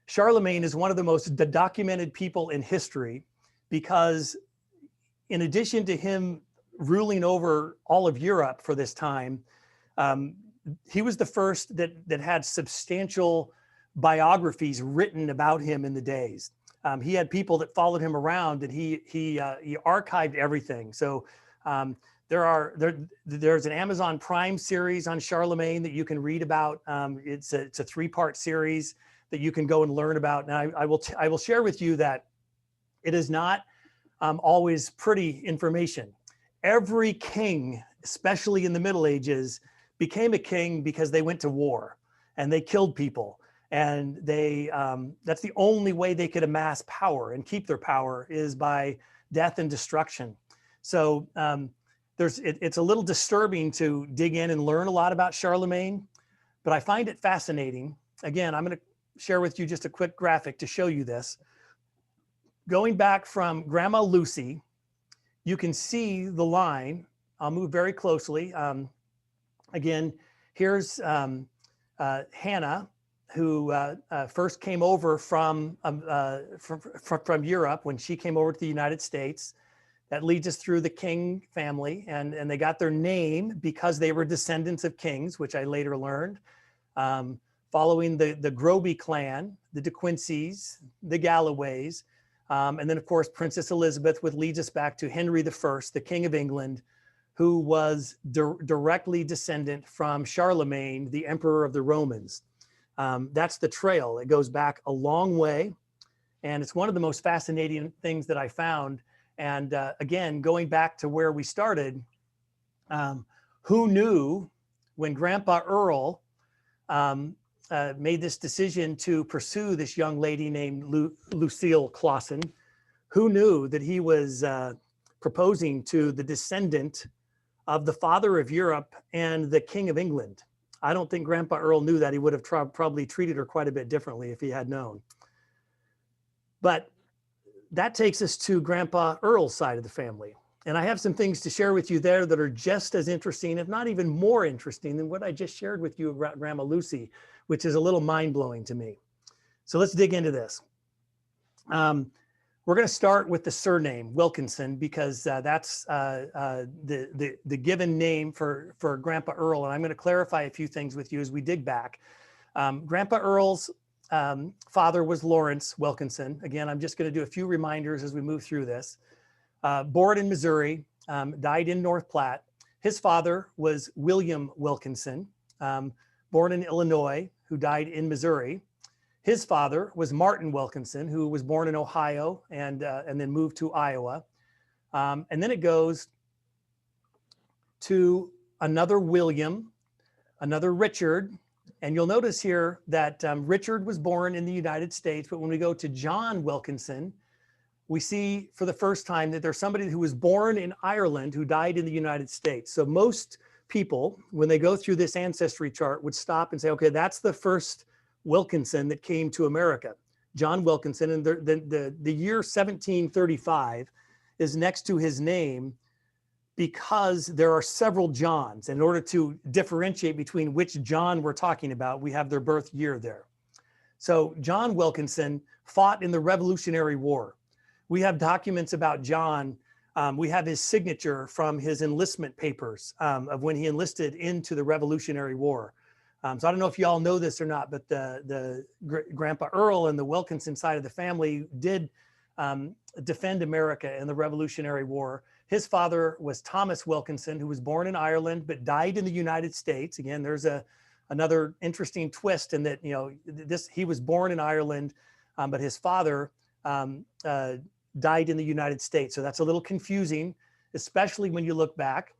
Charlemagne is one of the most documented people in history because in addition to him ruling over all of Europe for this time, he was the first that had substantial biographies written about him in the days. He had people that followed him around and he archived everything. So there's an Amazon Prime series on Charlemagne that you can read about. It's a 3-part series that you can go and learn about. And I will share with you that it is not always pretty information. Every king, especially in the Middle Ages, became a king because they went to war and they killed people. And they that's the only way they could amass power and keep their power is by death and destruction. So it's a little disturbing to dig in and learn a lot about Charlemagne, but I find it fascinating. Again, I'm going to share with you just a quick graphic to show you this. Going back from Grandma Lucy, you can see the line. I'll move very closely. Again, here's Hannah, who first came over from Europe when she came over to the United States. That leads us through the King family, and they got their name because they were descendants of kings, which I later learned. Following the Groby clan, the De Quincy's, the Galloways, and then of course Princess Elizabeth, which leads us back to Henry I, the King of England, who was directly descendant from Charlemagne, the Emperor of the Romans. That's the trail. It goes back a long way, and it's one of the most fascinating things that I found. And again, going back to where we started, who knew when Grandpa Earl made this decision to pursue this young lady named Lucille Clausen, who knew that he was proposing to the descendant of the father of Europe and the King of England? I don't think Grandpa Earl knew that. He would have probably treated her quite a bit differently if he had known. But that takes us to Grandpa Earl's side of the family. And I have some things to share with you there that are just as interesting, if not even more interesting than what I just shared with you about Grandma Lucy, which is a little mind-blowing to me. So let's dig into this. We're going to start with the surname Wilkinson, because that's the given name for Grandpa Earl. And I'm going to clarify a few things with you as we dig back. Grandpa Earl's father was Lawrence Wilkinson. Again, I'm just going to do a few reminders as we move through this. Born in Missouri, died in North Platte. His father was William Wilkinson, born in Illinois, who died in Missouri. His father was Martin Wilkinson, who was born in Ohio and then moved to Iowa. And then it goes to another William, another Richard. And you'll notice here that Richard was born in the United States, but when we go to John Wilkinson, we see for the first time that there's somebody who was born in Ireland who died in the United States. So most people, when they go through this ancestry chart, would stop and say, okay, that's the first Wilkinson that came to America, John Wilkinson. And the year 1735 is next to his name because there are several Johns. In order to differentiate between which John we're talking about, we have their birth year there. So John Wilkinson fought in the Revolutionary War. We have documents about John. We have his signature from his enlistment papers of when he enlisted into the Revolutionary War. So I don't know if you all know this or not, but the Grandpa Earl and the Wilkinson side of the family did defend America in the Revolutionary War. His father was Thomas Wilkinson, who was born in Ireland but died in the United States. Again, there's another interesting twist in that, you know, he was born in Ireland, but his father died in the United States. So that's a little confusing, especially when you look back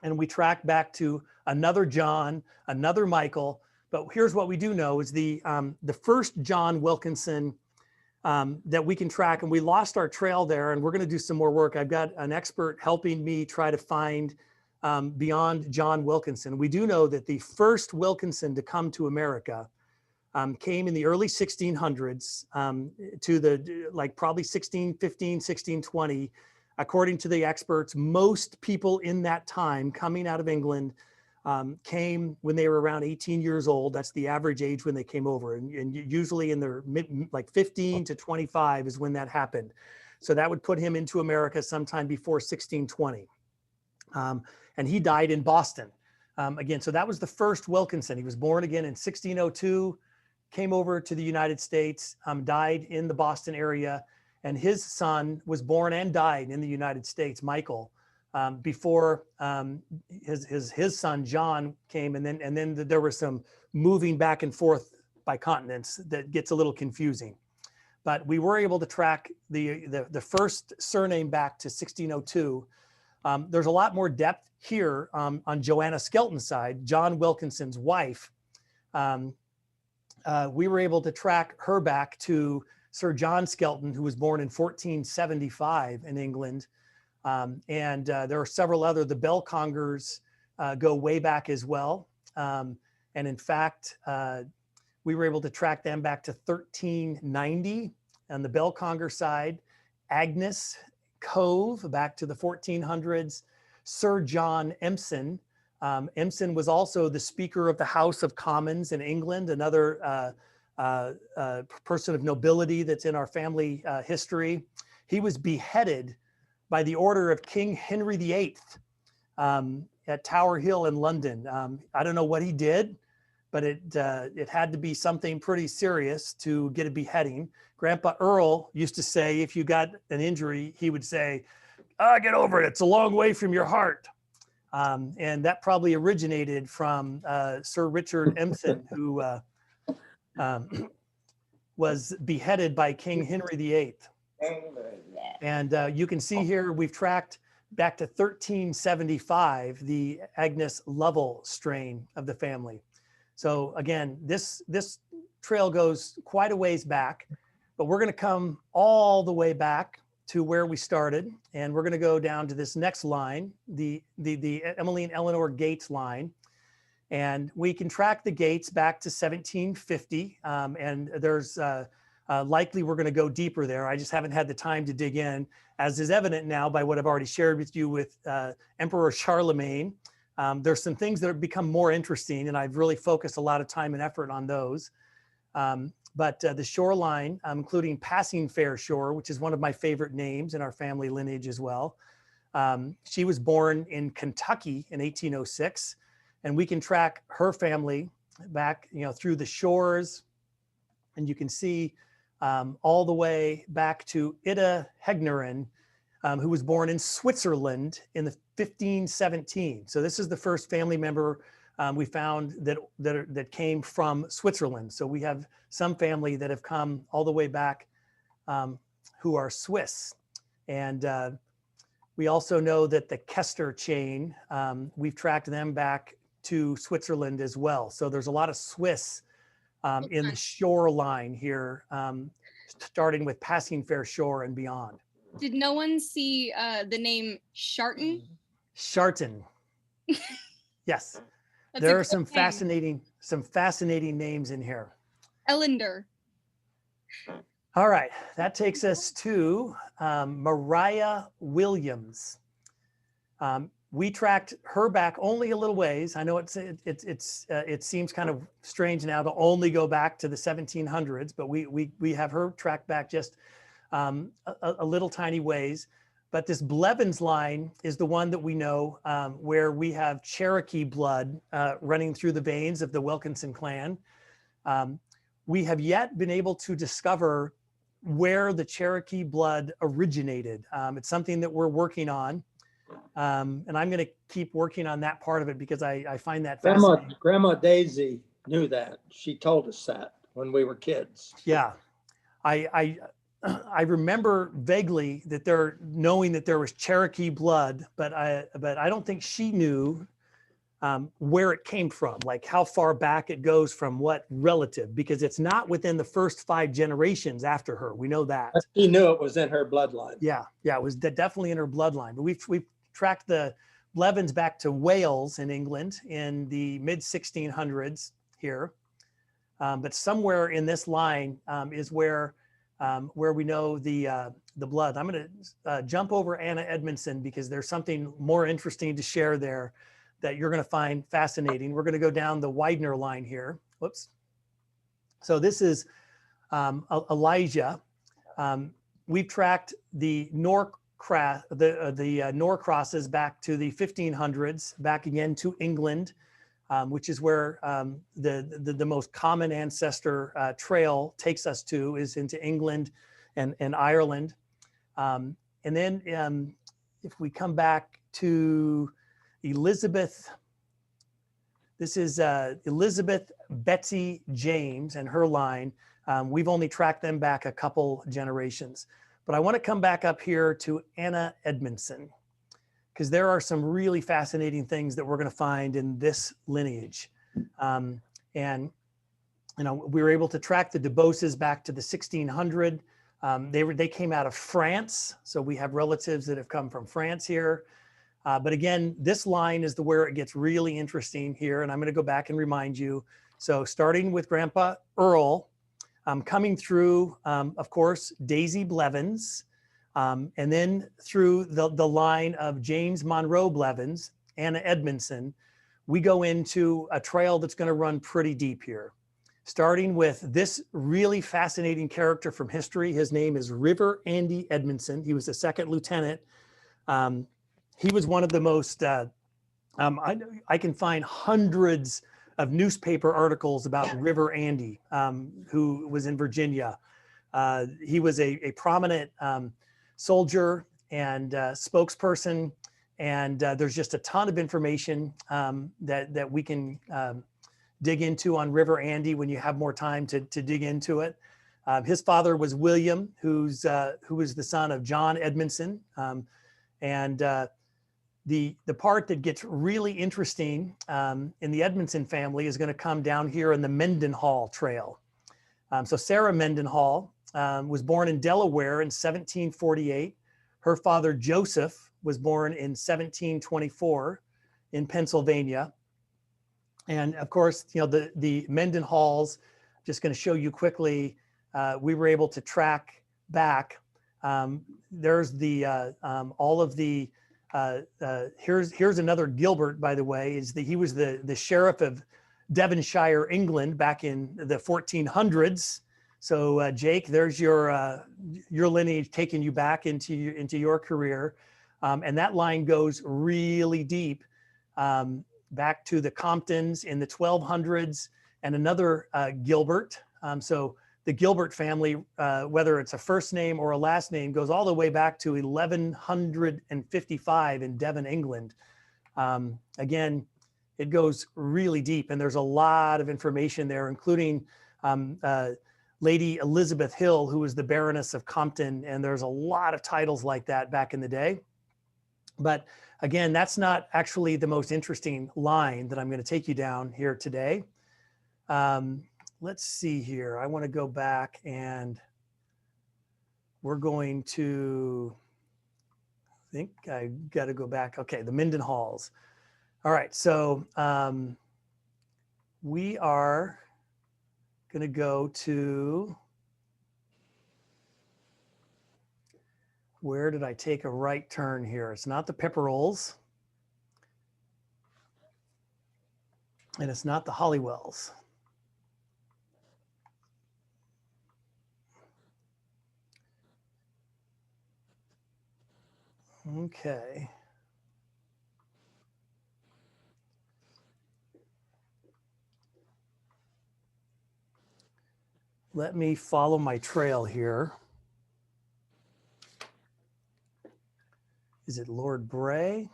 and we track back to another John, another Michael. But here's what we do know is the first John Wilkinson that we can track, and we lost our trail there, and we're going to do some more work. I've got an expert helping me try to find beyond John Wilkinson. We do know that the first Wilkinson to come to America came in the early 1600s to the probably 1615, 1620. According to the experts, most people in that time coming out of England came when they were around 18 years old. That's the average age when they came over. And usually in their 15 to 25 is when that happened. So that would put him into America sometime before 1620. And he died in Boston. Again, so that was the first Wilkinson. He was born again in 1602, came over to the United States, died in the Boston area. And his son was born and died in the United States, Michael, before his son John came, and then there was some moving back and forth by continents that gets a little confusing. But we were able to track the first surname back to 1602. There's a lot more depth here on Joanna Skelton's side, John Wilkinson's wife. We were able to track her back to Sir John Skelton, who was born in 1475 in England. And there are several other, the Belcongers go way back as well. And in fact, we were able to track them back to 1390 on the Belconger side. Agnes Cove back to the 1400s. Sir John Empson. Empson was also the Speaker of the House of Commons in England, another person of nobility that's in our family history. He was beheaded by the order of King Henry VIII at Tower Hill in London. I don't know what he did, but it had to be something pretty serious to get a beheading. Grandpa Earl used to say, if you got an injury, he would say, get over it. It's a long way from your heart. And that probably originated from Sir Richard Empson, who was beheaded by King Henry VIII. And you can see here, we've tracked back to 1375, the Agnes Lovell strain of the family. So again, this trail goes quite a ways back, but we're going to come all the way back to where we started, and we're going to go down to this next line, the Emmeline Eleanor Gates line, and we can track the Gates back to 1750, and there's likely we're going to go deeper there. I just haven't had the time to dig in, as is evident now by what I've already shared with you with Emperor Charlemagne. There's some things that have become more interesting, and I've really focused a lot of time and effort on those. But the shoreline, including Passing Fair Shore, which is one of my favorite names in our family lineage as well. She was born in Kentucky in 1806, and we can track her family back, through the shores, and you can see all the way back to Ida Hegnerin, who was born in Switzerland in the 1517. So this is the first family member we found that came from Switzerland. So we have some family that have come all the way back who are Swiss. And we also know that the Kester chain, we've tracked them back to Switzerland as well. So there's a lot of Swiss in the shoreline here, starting with Passing Fair Shore and beyond. Did no one see the name Sharton? Sharton. Yes. That's There a are some good name. fascinating names in here. Ellender. All right, that takes us to Mariah Williams. We tracked her back only a little ways. I know it seems kind of strange now to only go back to the 1700s, but we have her tracked back just a little tiny ways. But this Blevins line is the one that we know where we have Cherokee blood running through the veins of the Wilkinson clan. We have yet been able to discover where the Cherokee blood originated. It's something that we're working on. And I'm going to keep working on that part of it because I find that fascinating. Grandma Daisy knew that. She told us that when we were kids. Yeah. I remember vaguely that knowing that there was Cherokee blood, but I don't think she knew where it came from, like how far back it goes from what relative, because it's not within the first 5 generations after her. We know that. She knew it was in her bloodline. Yeah, it was definitely in her bloodline. But we've tracked the Blevins back to Wales in England in the mid 1600s here. But somewhere in this line is where we know the blood. I'm going to jump over Anna Edmondson because there's something more interesting to share there that you're going to find fascinating. We're going to go down the Widener line here. Whoops. So this is Elijah. We've tracked the Norcrosses back to the 1500s, back again to England, which is where the most common ancestor trail takes us to, is into England and Ireland. And then if we come back to Elizabeth, this is Elizabeth Betsy James and her line. We've only tracked them back a couple generations. But I want to come back up here to Anna Edmondson, because there are some really fascinating things that we're going to find in this lineage. And we were able to track the DeBoses back to the 1600. They came out of France, so we have relatives that have come from France here. But again, this line is where it gets really interesting here, and I'm going to go back and remind you. So starting with Grandpa Earl, coming through, of course, Daisy Blevins, and then through the line of James Monroe Blevins, Anna Edmondson, we go into a trail that's going to run pretty deep here. Starting with this really fascinating character from history. His name is River Andy Edmondson. He was the second lieutenant. He was one of the most, I can find hundreds of newspaper articles about River Andy, who was in Virginia. He was a prominent soldier and spokesperson, and there's just a ton of information that we can dig into on River Andy when you have more time to dig into it. His father was William, who was the son of John Edmondson, and the part that gets really interesting in the Edmondson family is going to come down here in the Mendenhall Trail. So Sarah Mendenhall was born in Delaware in 1748. Her father Joseph was born in 1724 in Pennsylvania. And of course, the Mendenhalls, just going to show you quickly, we were able to track back. There's the all of the here's another Gilbert, by the way, he was the sheriff of Devonshire, England, back in the 1400s. So Jake, there's your lineage taking you back into your career, and that line goes really deep, back to the Comptons in the 1200s, and another Gilbert. So the Gilbert family, whether it's a first name or a last name, goes all the way back to 1155 in Devon, England. Again, it goes really deep, and there's a lot of information there, including Lady Elizabeth Hill, who was the Baroness of Compton, and there's a lot of titles like that back in the day. But again, that's not actually the most interesting line that I'm going to take you down here today. Let's see here. I want to go back, and we're going to, I think I got to go back. Okay, the Mendenhalls. All right, so we are going to go to, where did I take a right turn here? It's not the Pepperolls, and it's not the Hollywells. Okay. Let me follow my trail here. Is it Lord Bray?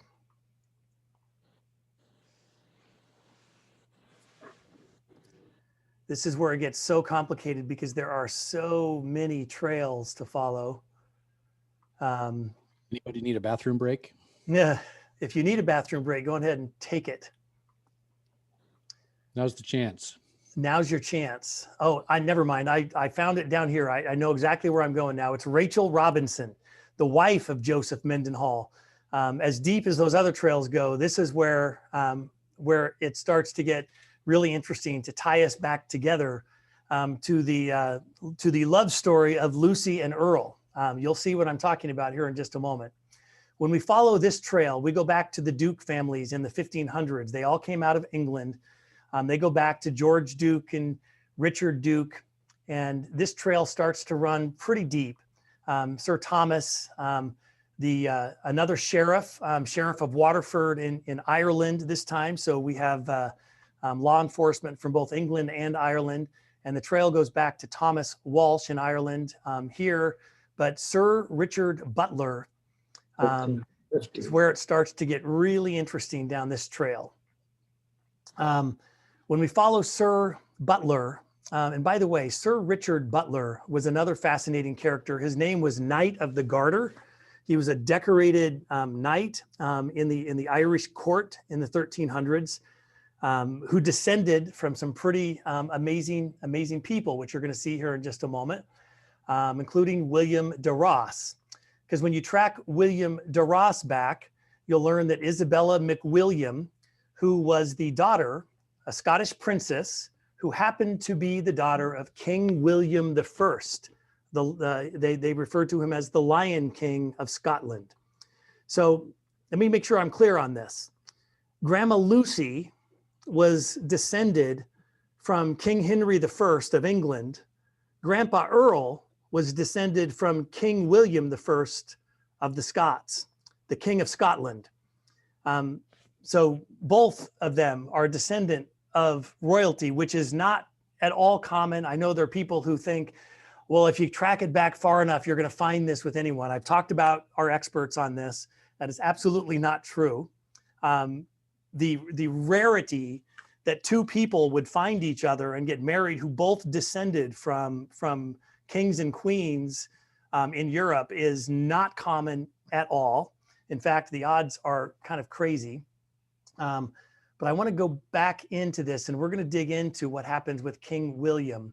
This is where it gets so complicated because there are so many trails to follow. Anybody need a bathroom break? Yeah, if you need a bathroom break, go ahead and take it. Now's the chance. Now's your chance. Oh, never mind. I found it down here. I know exactly where I'm going now. It's Rachel Robinson, the wife of Joseph Mendenhall. As deep as those other trails go, this is where it starts to get really interesting to tie us back together to the love story of Lucy and Earl. You'll see what I'm talking about here in just a moment. When we follow this trail, we go back to the Duke families in the 1500s. They all came out of England. They go back to George Duke and Richard Duke, and this trail starts to run pretty deep. Sir Thomas, another sheriff, Sheriff of Waterford in Ireland this time. So we have law enforcement from both England and Ireland, and the trail goes back to Thomas Walsh in Ireland here. But Sir Richard Butler is where it starts to get really interesting down this trail. When we follow Sir Butler, and by the way, Sir Richard Butler was another fascinating character. His name was Knight of the Garter. He was a decorated knight in the Irish court in the 1300s, who descended from some pretty amazing people, which you're going to see here in just a moment, including William de Ross. Because when you track William de Ross back, you'll learn that Isabella McWilliam, who was the daughter, a Scottish princess, who happened to be the daughter of King William I. They refer to him as the Lion King of Scotland. So let me make sure I'm clear on this. Grandma Lucy was descended from King Henry I of England. Grandpa Earl was descended from King William I of the Scots, the King of Scotland. So both of them are descendant of royalty, which is not at all common. I know there are people who think, well, if you track it back far enough, you're going to find this with anyone. I've talked about our experts on this. That is absolutely not true. The rarity that two people would find each other and get married who both descended from kings and queens in Europe is not common at all. In fact, the odds are kind of crazy. But I want to go back into this, and we're going to dig into what happens with King William.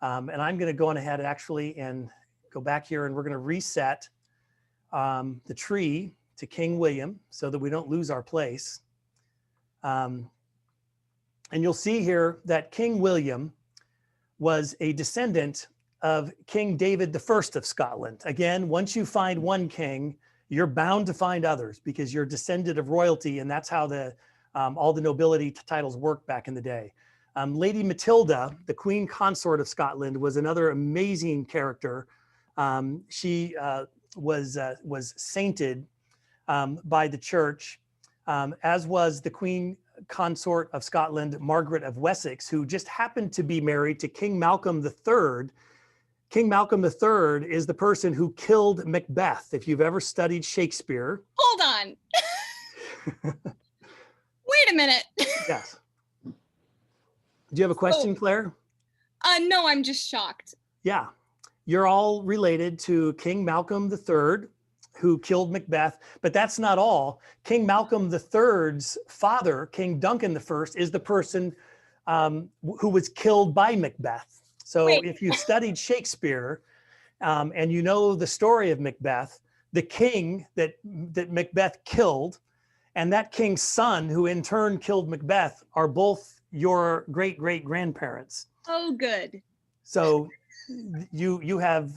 And I'm going to go on ahead actually and go back here, and we're going to reset the tree to King William so that we don't lose our place. And you'll see here that King William was a descendant of King David I of Scotland. Again, once you find one king, you're bound to find others because you're descendant of royalty, and that's how all the nobility titles worked back in the day. Lady Matilda, the Queen Consort of Scotland, was another amazing character. She was sainted by the church, as was the Queen Consort of Scotland, Margaret of Wessex, who just happened to be married to King Malcolm III. King Malcolm III is the person who killed Macbeth. If you've ever studied Shakespeare. Hold on. Wait a minute. Yes. Do you have a question, Claire? No, I'm just shocked. Yeah. You're all related to King Malcolm III, who killed Macbeth, but that's not all. King Malcolm III's father, King Duncan I, is the person who was killed by Macbeth. So if you studied Shakespeare and you know the story of Macbeth, the king that Macbeth killed and that king's son, who in turn killed Macbeth, are both your great-great-grandparents. Oh, good. So you have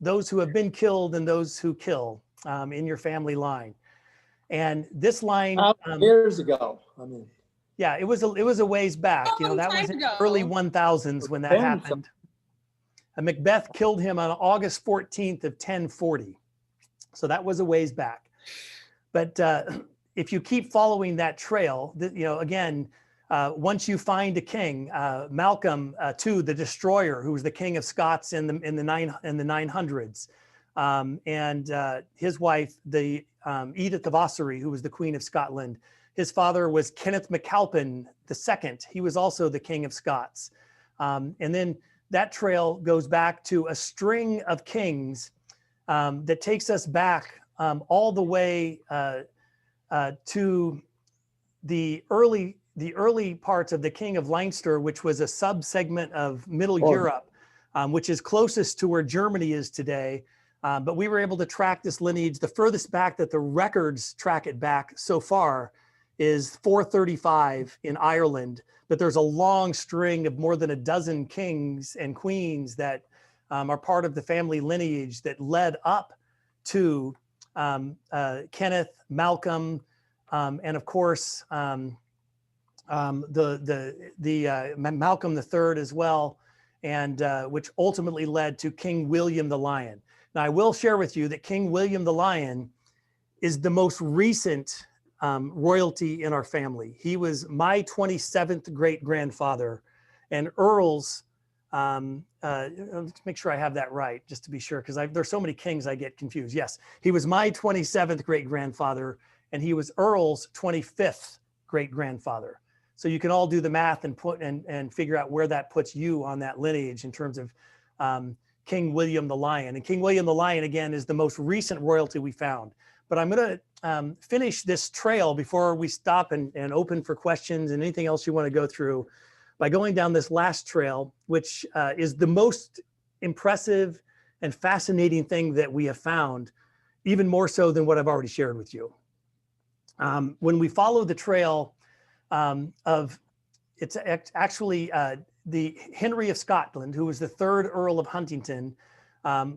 those who have been killed and those who kill in your family line. And this line years ago. I mean, yeah, it was a ways back. You know, that was in the early 1000s when that happened. And Macbeth killed him on August 14th of 1040. So that was a ways back. But if you keep following that trail, you know, again, once you find a king, Malcolm II, the Destroyer, who was the King of Scots in the 900s, and his wife, the Edith of Ossory, who was the Queen of Scotland. His father was Kenneth MacAlpin II. He was also the King of Scots. And then that trail goes back to a string of kings that takes us back all the way to the early parts of the King of Leinster, which was a subsegment of Middle Europe, which is closest to where Germany is today. But we were able to track this lineage. The furthest back that the records track it back so far is 435 in Ireland. But there's a long string of more than a dozen kings and queens that are part of the family lineage that led up to Kenneth, Malcolm, and of course, Malcolm III as well, and which ultimately led to King William the Lion. Now, I will share with you that King William the Lion is the most recent royalty in our family. He was my 27th great-grandfather, and Earl's, let's make sure I have that right, just to be sure, because there's so many kings I get confused. Yes, he was my 27th great-grandfather, and he was Earl's 25th great-grandfather. So you can all do the math and figure out where that puts you on that lineage in terms of King William the Lion. And King William the Lion, again, is the most recent royalty we found. But I'm going to finish this trail before we stop and open for questions and anything else you want to go through by going down this last trail, which is the most impressive and fascinating thing that we have found, even more so than what I've already shared with you. When we follow the trail it's actually the Henry of Scotland, who was the third Earl of Huntingdon,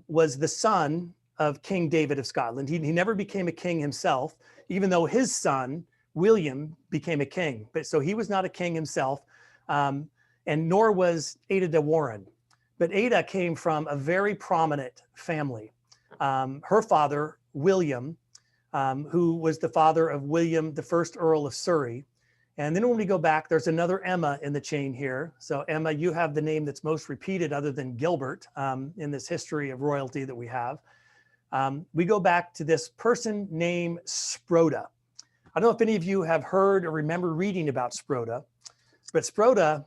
was the son of King David of Scotland. He never became a king himself, even though his son, William, became a king. But so he was not a king himself, and nor was Ada de Warenne. But Ada came from a very prominent family. Her father, William, who was the father of William, the first Earl of Surrey. And then when we go back, there's another Emma in the chain here. So Emma, you have the name that's most repeated other than Gilbert in this history of royalty that we have. We go back to this person named Sproda. I don't know if any of you have heard or remember reading about Sproda, but Sproda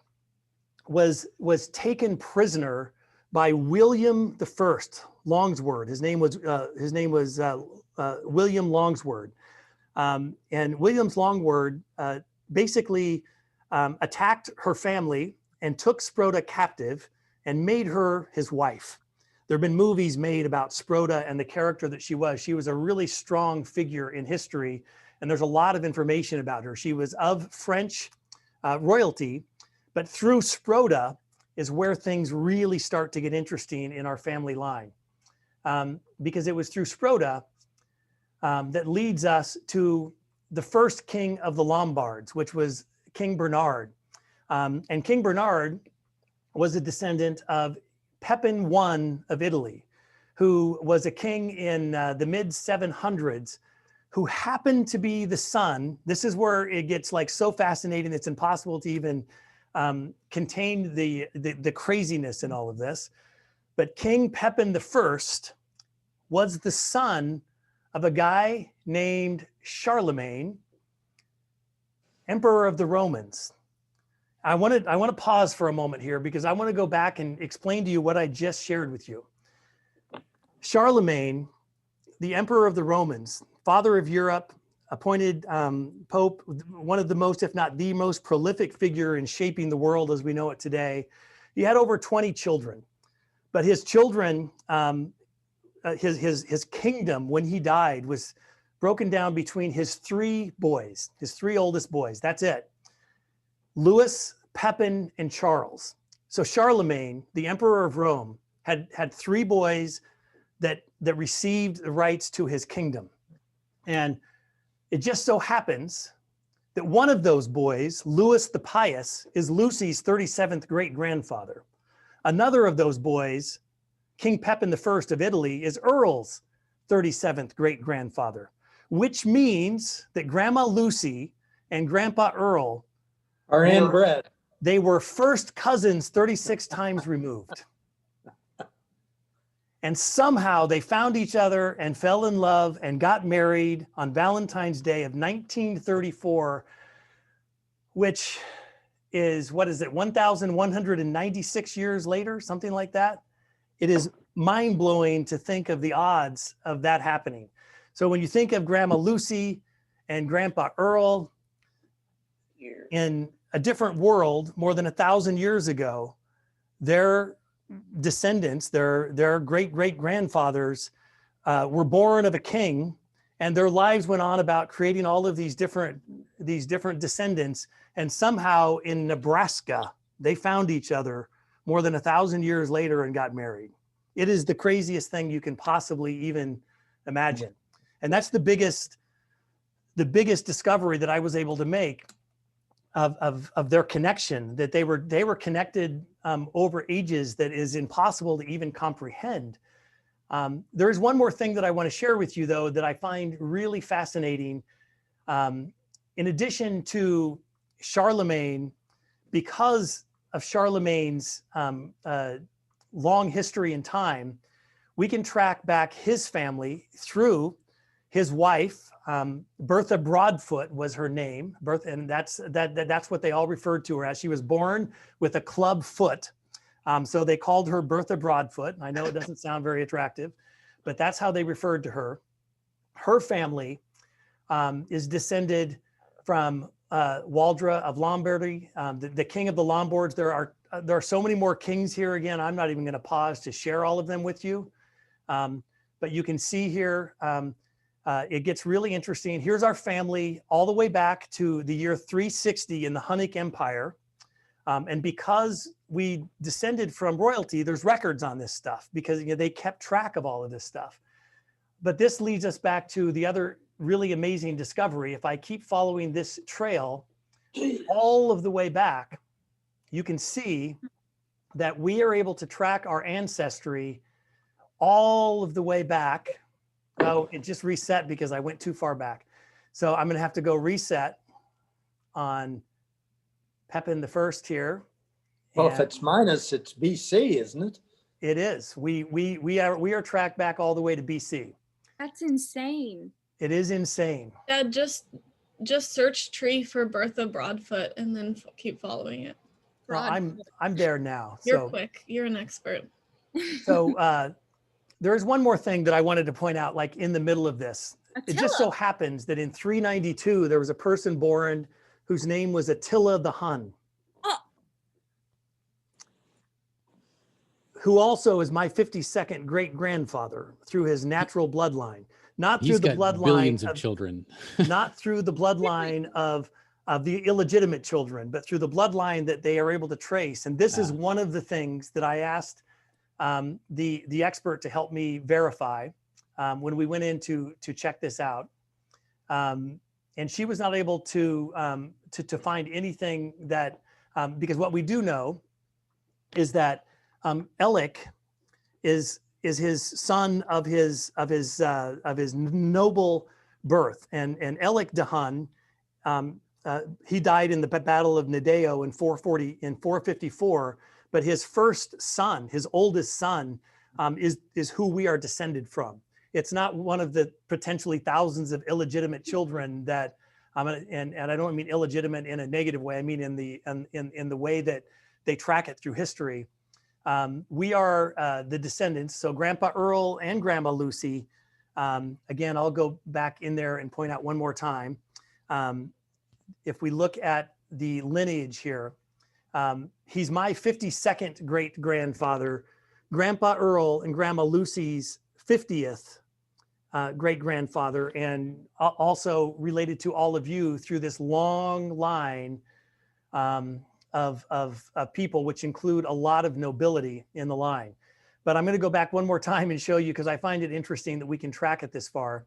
was taken prisoner by William I Longsword. His name was William Longsword. And William's Longsword basically attacked her family and took Sproda captive and made her his wife. There have been movies made about Sproda and the character that she was. She was a really strong figure in history, and there's a lot of information about her. She was of French royalty, but through Sproda is where things really start to get interesting in our family line. Because it was through Sproda that leads us to the first king of the Lombards, which was King Bernard. And King Bernard was a descendant of Pepin I of Italy, who was a king in the mid 700s, who happened to be the son. This is where it gets like so fascinating, it's impossible to even contain the craziness in all of this. But King Pepin I was the son of a guy named Charlemagne, Emperor of the Romans. I want to pause for a moment here because I want to go back and explain to you what I just shared with you. Charlemagne, the Emperor of the Romans, father of Europe, appointed Pope, one of the most, if not the most prolific figure in shaping the world as we know it today. He had over 20 children, but his children, his kingdom when he died was broken down between his three oldest boys. That's it. Louis, Pepin, and Charles. So Charlemagne, the Emperor of Rome, had three boys that received the rights to his kingdom. And it just so happens that one of those boys, Louis the Pious, is Lucy's 37th great-grandfather. Another of those boys, King Pepin I of Italy, is Earl's 37th great-grandfather, which means that Grandma Lucy and Grandpa Earl are inbred. They were first cousins 36 times removed. And somehow they found each other and fell in love and got married on Valentine's Day of 1934, which is, 1,196 years later, something like that. It is mind-blowing to think of the odds of that happening. So when you think of Grandma Lucy and Grandpa Earl in a different world more than 1,000 years ago, their descendants, their great-great-grandfathers were born of a king, and their lives went on about creating all of these different descendants. And somehow in Nebraska, they found each other more than 1,000 years later and got married. It is the craziest thing you can possibly even imagine. And that's the biggest discovery that I was able to make of their connection, that they were connected over ages that is impossible to even comprehend. There is one more thing that I want to share with you, though, that I find really fascinating. In addition to Charlemagne, because of Charlemagne's long history and time, we can track back his family through his wife. Bertha Broadfoot was her name. Bertha, and that's what they all referred to her as. She was born with a club foot. So they called her Bertha Broadfoot. I know it doesn't sound very attractive, but that's how they referred to her. Her family is descended from Waldra of Lombardy, the king of the Lombards. There are so many more kings here. Again, I'm not even going to pause to share all of them with you. But you can see here, it gets really interesting. Here's our family all the way back to the year 360 in the Hunnic Empire. And because we descended from royalty, there's records on this stuff because they kept track of all of this stuff. But this leads us back to the other really amazing discovery. If I keep following this trail all of the way back, you can see that we are able to track our ancestry all of the way back. Oh, it just reset because I went too far back. So I'm going to have to go reset on Pepin the First here. Well, if it's minus, it's BC, isn't it? It is. We are tracked back all the way to BC. That's insane. It is insane. Yeah, just search tree for Bertha Broadfoot and then keep following it. Well, I'm there now. You're quick. You're an expert. So there's one more thing that I wanted to point out, like in the middle of this. It just so happens that in 392, there was a person born whose name was Attila the Hun, who also is my 52nd great-grandfather through his natural bloodline. Not He's through the got bloodline billions of children. Not through the bloodline of the illegitimate children, but through the bloodline that they are able to trace. And this is one of the things that I asked the expert to help me verify when we went in to check this out. And she was not able to find anything that, because what we do know is that Elik is his son of his noble birth, and Elik the Hun, he died in the Battle of Nadeo in 454. But his first son, his oldest son, is who we are descended from. It's not one of the potentially thousands of illegitimate children that, and I don't mean illegitimate in a negative way. I mean in the way that they track it through history. We are the descendants. So Grandpa Earl and Grandma Lucy. Again, I'll go back in there and point out one more time. If we look at the lineage here, he's my 52nd great grandfather, Grandpa Earl and Grandma Lucy's 50th great grandfather, and also related to all of you through this long line of people, which include a lot of nobility in the line. But I'm going to go back one more time and show you, because I find it interesting that we can track it this far.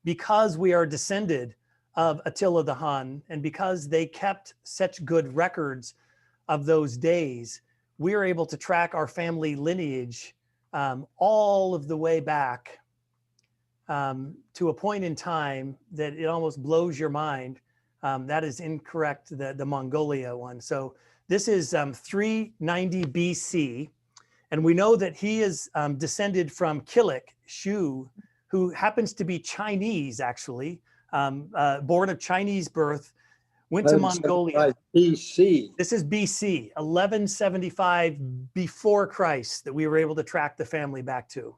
Because we are descended of Attila the Hun, and because they kept such good records of those days, we are able to track our family lineage all of the way back to a point in time that it almost blows your mind. That is incorrect, the Mongolia one. So this is 390 BC, and we know that he is descended from Kilik Shu, who happens to be Chinese, actually. Born of Chinese birth, went to Mongolia. BC. This is BC, 1175 before Christ, that we were able to track the family back to.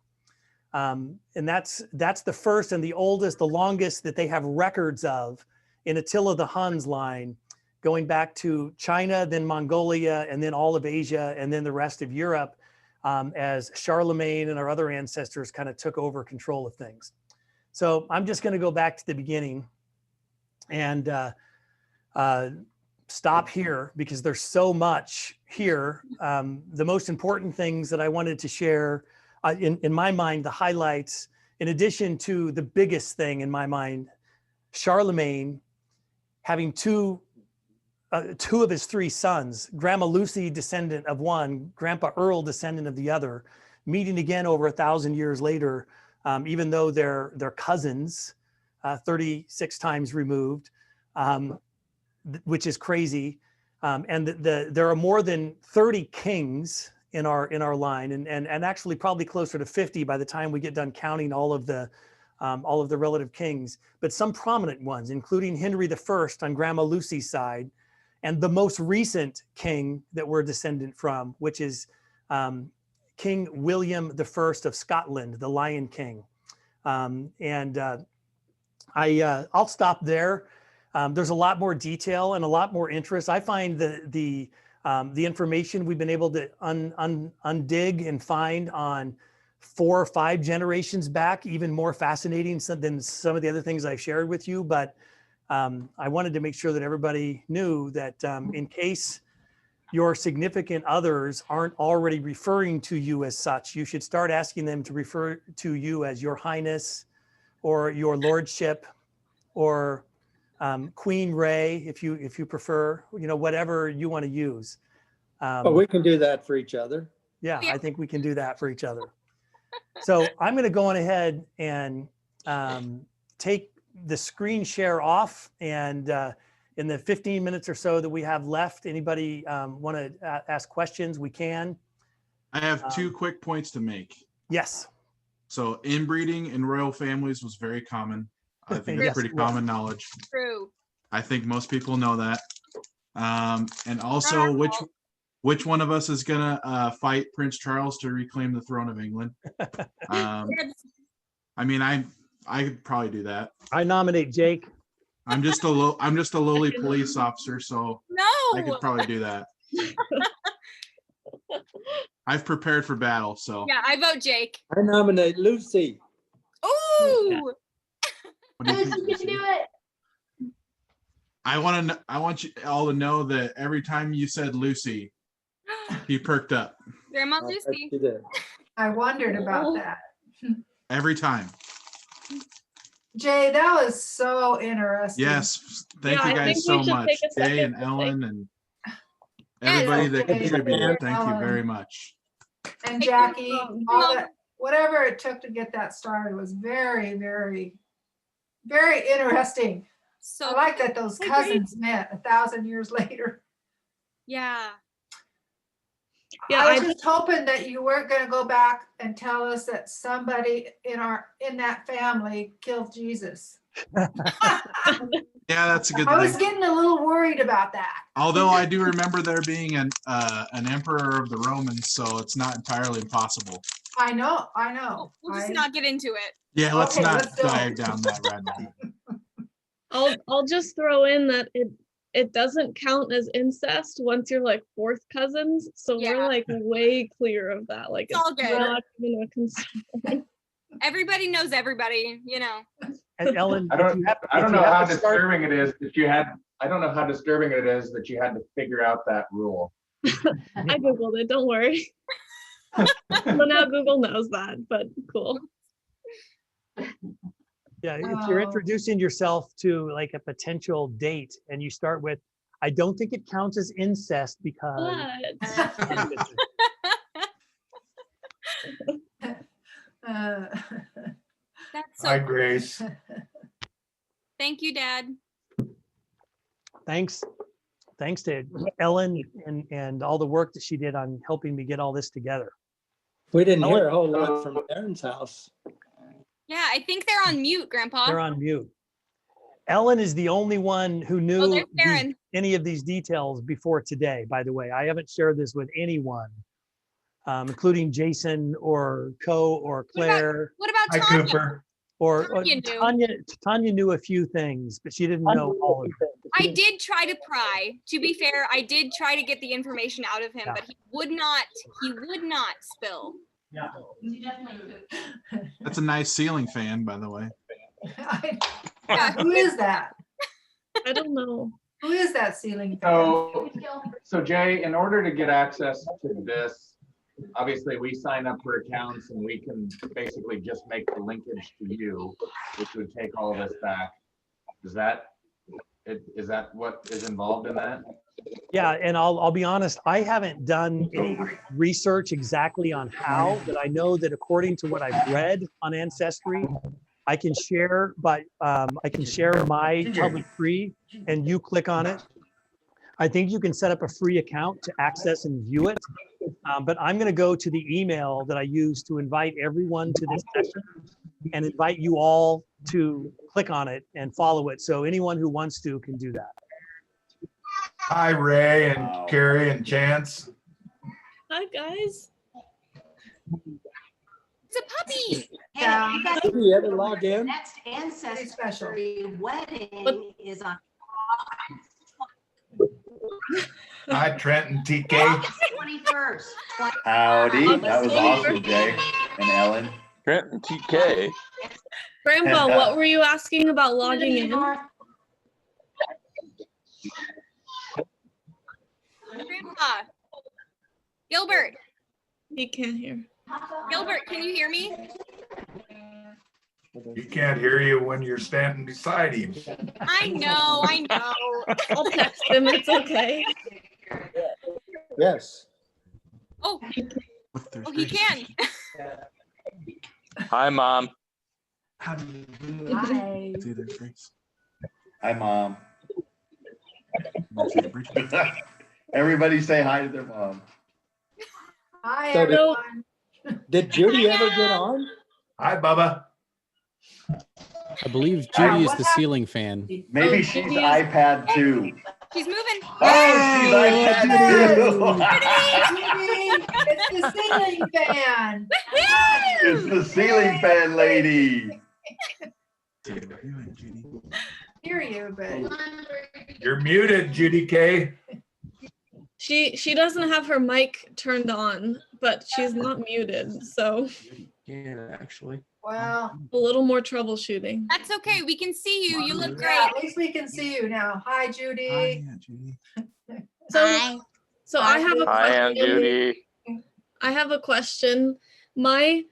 And that's the first and the oldest, the longest that they have records of in Attila the Hun's line, going back to China, then Mongolia, and then all of Asia, and then the rest of Europe, as Charlemagne and our other ancestors kind of took over control of things. So I'm just going to go back to the beginning and stop here, because there's so much here. The most important things that I wanted to share, in my mind, the highlights, in addition to the biggest thing in my mind, Charlemagne having two of his three sons, Grandma Lucy, descendant of one, Grandpa Earl, descendant of the other, meeting again over 1,000 years later, even though they're cousins, 36 times removed, which is crazy. And there are more than 30 kings in our line, and actually probably closer to 50 by the time we get done counting all of the relative kings, but some prominent ones, including Henry I on Grandma Lucy's side, and the most recent king that we're descendant from, which is King William I of Scotland, the Lion King. I'll stop there. There's a lot more detail and a lot more interest. I find the information we've been able to undig and find on 4 or 5 generations back even more fascinating than some of the other things I've shared with you. But I wanted to make sure that everybody knew that in case your significant others aren't already referring to you as such, you should start asking them to refer to you as Your Highness or Your Lordship or Queen Ray, if you prefer, whatever you want to use. But we can do that for each other. Yeah, I think we can do that for each other. So I'm going to go on ahead and take the screen share off, and in the 15 minutes or so that we have left, anybody want to ask questions, we can. I have 2 quick points to make. Yes. So inbreeding in royal families was very common. I think it's pretty common knowledge. True. I think most people know that. And also, which one of us is gonna fight Prince Charles to reclaim the throne of England? I mean, I could probably do that. I nominate Jake. I'm just a lowly police officer, so I could probably do that. I've prepared for battle, so Yeah, I vote Jake. I nominate Lucy. Ooh. what do you Lucy think, can Lucy? do it. I want you all to know that every time you said Lucy, he perked up. Grandma Lucy. She did. I wondered about that. Every time. Jay, that was so interesting. Yes, thank Yeah, you I guys think so we should much, take a Jay second and to Ellen and everybody that Jay, contributed. Thank you Ellen. very much. And Jackie, all that, whatever it took to get that started was very, very, very interesting. So I like that those cousins met 1,000 years later. Yeah. Yeah, I was I just hoping that you weren't gonna go back and tell us that somebody in that family killed Jesus. Yeah, that's a good I was thing. getting a little worried about that. Although I do remember there being an emperor of the Romans, so it's not entirely impossible. I know. We'll just not get into it. Yeah, let's Okay, not let's don't. dive down that rabbit hole. I'll just throw in that it doesn't count as incest once you're like 4th cousins. So Yeah. we're like way clear of that. Like It's all good. not even a concern. Everybody knows everybody, you know. And Ellen, I don't know how disturbing it is that you had. I don't know how disturbing it is that you had to figure out that rule. I Googled it, don't worry. Well, now Google knows that, but cool. Yeah, if you're introducing yourself to like a potential date and you start with, I don't think it counts as incest because. That's so Hi, Grace. Thank you, Dad. Thanks to Ellen and all the work that she did on helping me get all this together. We didn't hear a whole lot from Aaron's house. Yeah, I think they're on mute, Grandpa. They're on mute. Ellen is the only one who knew there's Karen. any of these details before today, by the way. I haven't shared this with anyone, including Jason or Co or Claire. What about Hi, Tanya? Cooper. Or Tanya knew. Tanya knew a few things, but she didn't know all of it. I did try to pry. To be fair, I did try to get the information out of him, Yeah. but he would not spill. That's a nice ceiling fan, by the way. Yeah, who is that? I don't know. Who is that ceiling fan? So Jay, in order to get access to this, obviously we sign up for accounts and we can basically just make the linkage to you, which would take all this back. Is that what is involved in that? Yeah, and I'll be honest, I haven't done any research exactly on how, but I know that according to what I've read on Ancestry, I can share, but I can share my public free and you click on it. I think you can set up a free account to access and view it. But I'm going to go to the email that I use to invite everyone to this session and invite you all to click on it and follow it. So anyone who wants to can do that. Hi, Ray and Carrie and Chance. Hi, guys. It's a puppy. Hey, you guys, Did you ever log in? next Ancestry wedding is on Hi, Trent and TK. August 21st. Howdy, August that was 21st. awesome, Jay and Ellen. Trent and TK. Grandpa, what were you asking about logging in? Grandpa, Gilbert, He can't hear. Gilbert, can you hear me? He can't hear you when you're standing beside him. I know. I'll text him. It's okay. Yes. Oh, he can. Hi, Mom. Hi. Hi, Mom. Everybody say hi to their mom. Hi, So did- everyone. Did Judy ever get on? Hi, Bubba. I believe Judy is what the happened? ceiling fan. Maybe Oh, she's Judy is- iPad 2. She's moving. Oh, she's iPad 2. It's the ceiling fan. It's the ceiling fan lady. Hear you, but You're muted, Judy K. She doesn't have her mic turned on, but she's not muted, so Yeah, actually. well, a little more troubleshooting. That's okay. We can see you. You look yeah, great. at least we can see you now. Hi, Judy. So I have a Hi, Aunt question. Judy. I have a question. My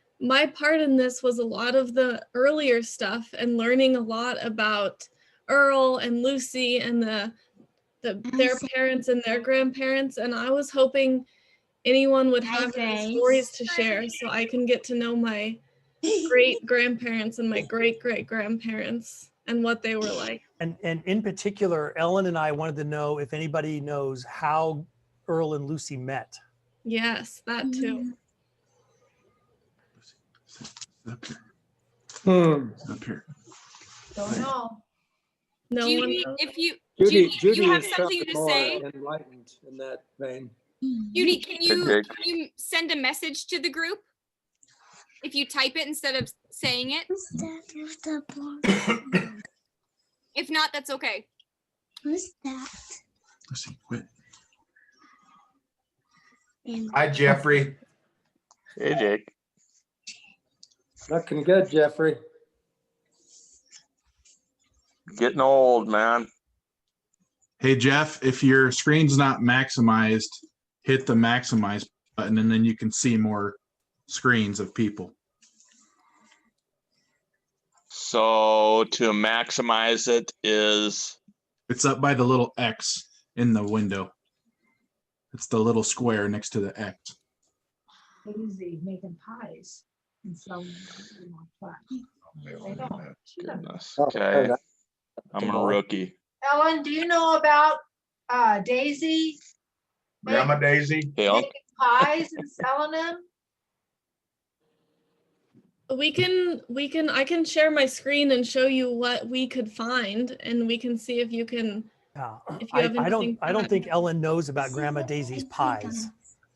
part in this was a lot of the earlier stuff and learning a lot about Earl and Lucy and their parents and their grandparents. And I was hoping anyone would have any stories to share so I can get to know my great grandparents and my great great grandparents and what they were like. And in particular, Ellen and I wanted to know if anybody knows how Earl and Lucy met. Yes, that too. Up here. Up here. Don't know. No one Judy, knows. if you Judy, Judy, Judy you have is something something to more say. enlightened in that vein. Judy, can Jake. you send a message to the group? If you type it instead of saying it. If not, that's okay. Who's that? Let's see, quit. Hi, Jeffrey. Hey, Jake. Looking good, Jeffrey. Getting old, man. Hey, Jeff, if your screen's not maximized, hit the maximize button and then you can see more screens of people. So to maximize it is, It's up by the little X in the window. It's the little square next to the X. Easy making pies and selling them on flat. They don't. goodness, Oh, okay. that- I'm a rookie. Ellen, do you know about Daisy Grandma Daisy. Hey, Unc. making pies and selling them? I can share my screen and show you what we could find and we can see if you can. If you have I anything don't to think add. Ellen knows about Grandma Daisy's pies.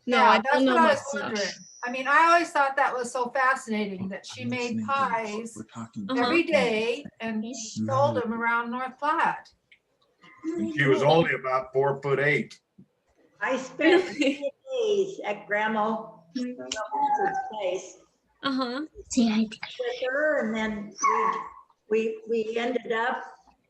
No, Yeah, I that's don't know what I much. was wondering. I mean, I always thought that was so fascinating that she made pies We're talking. every day and sold them around North Platte. And she was only about 4'8". I spent 3 days at Grandma Wilkinson's place Uh-huh. with her, and then we ended up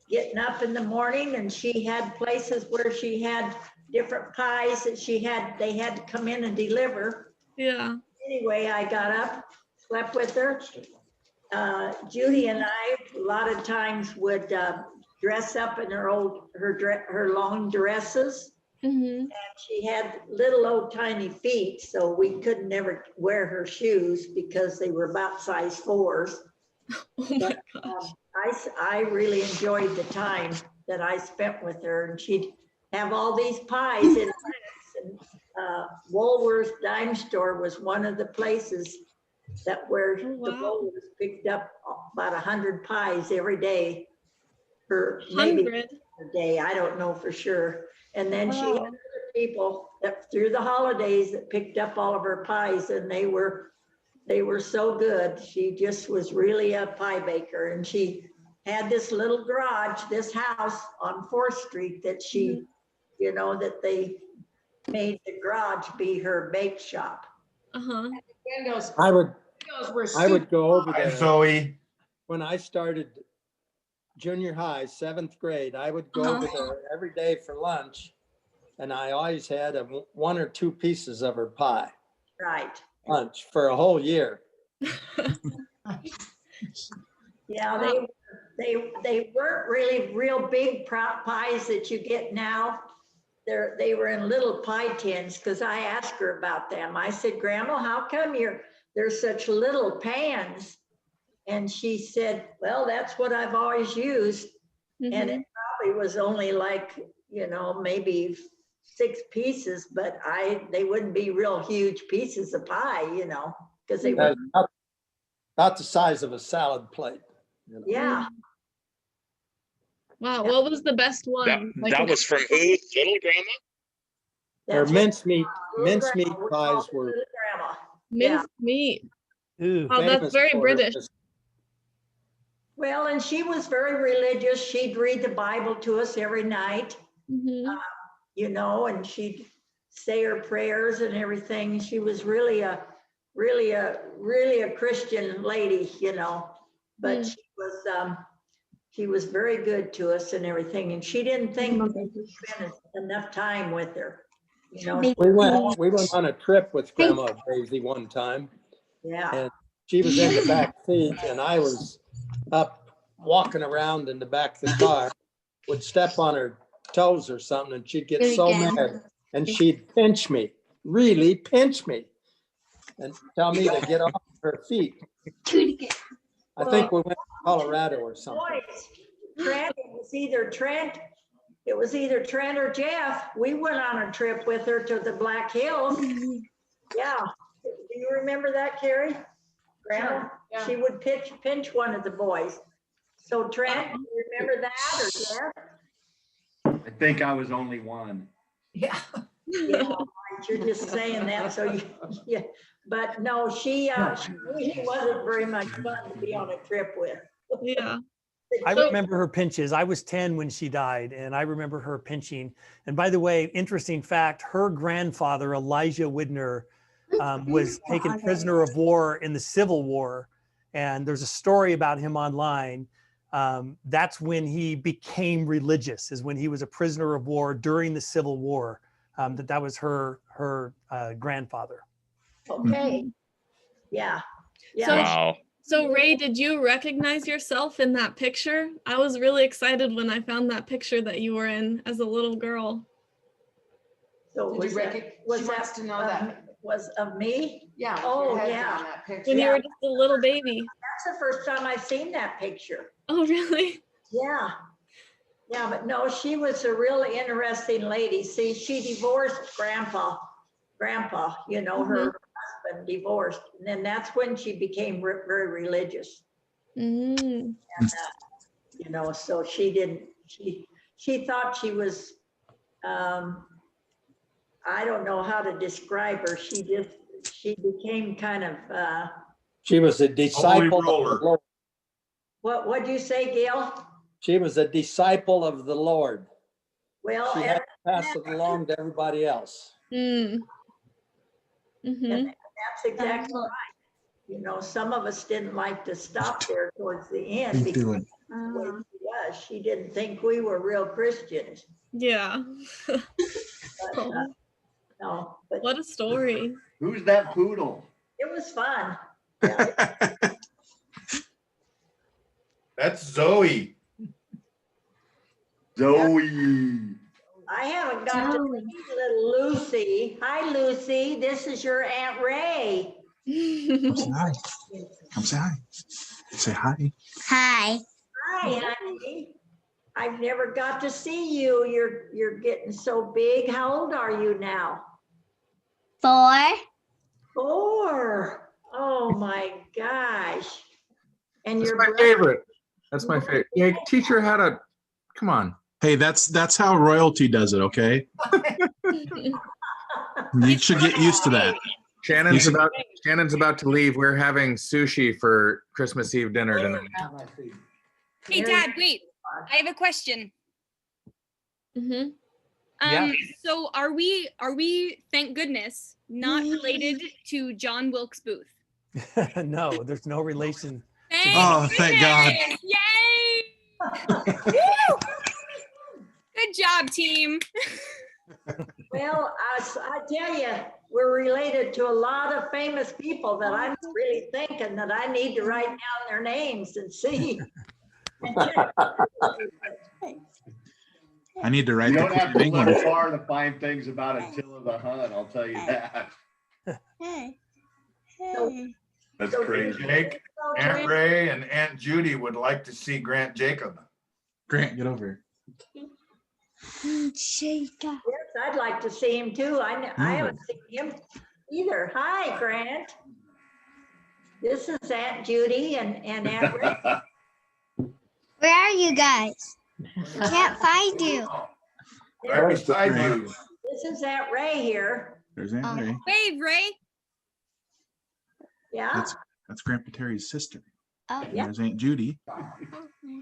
getting up in the morning, and she had places where she had different pies that they had to come in and deliver. Yeah. Anyway, I got up, slept with her. Judy and I, a lot of times would dress up in her long dresses. Mm-hmm. And she had little old tiny feet, so we could never wear her shoes because they were about size 4s. Oh my gosh. I really enjoyed the time that I spent with her, and she'd have all these pies in racks, and Woolworth Dime Store was one of the places where the Woolworths picked up about 100 pies every day for maybe 100? a day. I don't know for sure. And then she had Wow. other people that through the holidays that picked up all of her pies, and they were so good. She just was really a pie baker, and she had this little garage, this house on 4th Street that she, you know, that they made the garage be her bake shop. Uh-huh. I were would go over Hi, there. Zoe. When I started junior high, 7th grade, I would go Uh-huh. over there every day for lunch. And I always had 1 or 2 pieces of her pie Right. lunch for a whole year. Yeah, they weren't really real big pies that you get now. They were in little pie tins, because I asked her about them. I said, Grandma, how come there's such little pans? And she said, well, that's what I've always used. And it probably was only like, you know, maybe 6 pieces, but they wouldn't be real huge pieces of pie, you know, because they were. About the size of a salad plate. You know? Yeah. Wow, what was the best one? That was from who? Little grandma? Or mincemeat Grandma. pies were Little grandma. Minced meat. Ooh. Oh, that's famous very for British. this. Well, and she was very religious. She'd read the Bible to us every night, you know, and she'd say her prayers and everything. She was really a Christian lady, you know, but she was very good to us and everything. And she didn't think we spent enough time with her, you know. We went on a trip with Grandma Daisy one time. Yeah. And she was in the back seat and I was up walking around in the back of the car, would step on her toes or something and she'd get so mad and she'd pinch me, really pinch me and tell me to get off her feet. I think we went to Colorado or something. Boys, Trent, it was either Trent or Jeff. We went on a trip with her to the Black Hills. Yeah. Do you remember that, Carrie? Grandma? Sure, yeah. She would pinch one of the boys. So Trent, do you remember that or Jeff? I think I was only one. Yeah. Yeah, you're just saying that, so yeah. But no, she wasn't very much fun to be on a trip with. Yeah. I remember her pinches. I was 10 when she died, and I remember her pinching. And by the way, interesting fact, her grandfather, Elijah Widner, was taken prisoner of war in the Civil War. And there's a story about him online. That's when he became religious, is when he was a prisoner of war during the Civil War. That was her grandfather. Okay. Yeah. So, Wow. so Ray, did you recognize yourself in that picture? I was really excited when I found that picture that you were in as a little girl. So Did you she wants to know that. Was of me? Yeah. Oh, your head's yeah. on that picture. When you were just a little baby. That's the first time I've seen that picture. Oh, really? Yeah. Yeah, but no, she was a really interesting lady. See, she divorced grandpa, you know, her husband divorced. And then that's when she became very religious. And, you know, so she thought she was, I don't know how to describe her. She became kind of, She was a disciple of the Lord. what'd you say, Gail? She was a disciple of the Lord. Well, She had to pass it along to everybody else. and that's exactly right. You know, some of us didn't like to stop there towards the end because of the way she was. She didn't think we were real Christians. Yeah. But, no, but What a story. Who's that poodle? it was fun. That's Zoe. Zoe. I haven't got to meet little Lucy. Hi, Lucy. This is your Aunt Ray. Come say hi. Come say hi. Say hi. Hi. Hi, honey. I've never got to see you. You're getting so big. How old are you now? 4. 4. Oh my gosh. And That's your my brother, favorite. That's my favorite. Yeah, teach her how to, come on. Hey, that's how royalty does it, okay? You should get used to that. Shannon's about to leave. We're having sushi for Christmas Eve dinner tonight. Hey, Dad, wait. I have a question. Yeah. So are we, thank goodness, not related to John Wilkes Booth? No, there's no relation. Oh, thank God. Yay! Good job, team. Well, I tell you, we're related to a lot of famous people that I'm really thinking that I need to write down their names and see. I need to write You the don't have Queen to of look England. far to find things about Attila the Hun, I'll tell you that. That's crazy. Jake, Aunt Ray and Aunt Judy would like to see Grant Jacob. Grant, get over Yes, I'd like to see him too. I haven't seen him either. Hi, Grant. This is Aunt Judy and Aunt Ray. Where are you guys? Can't find you. Right beside you. This is Aunt Ray here. There's Aunt Ray. Wave, Ray. Yeah. That's Grandpa Terry's sister. Oh, And there's Aunt Judy.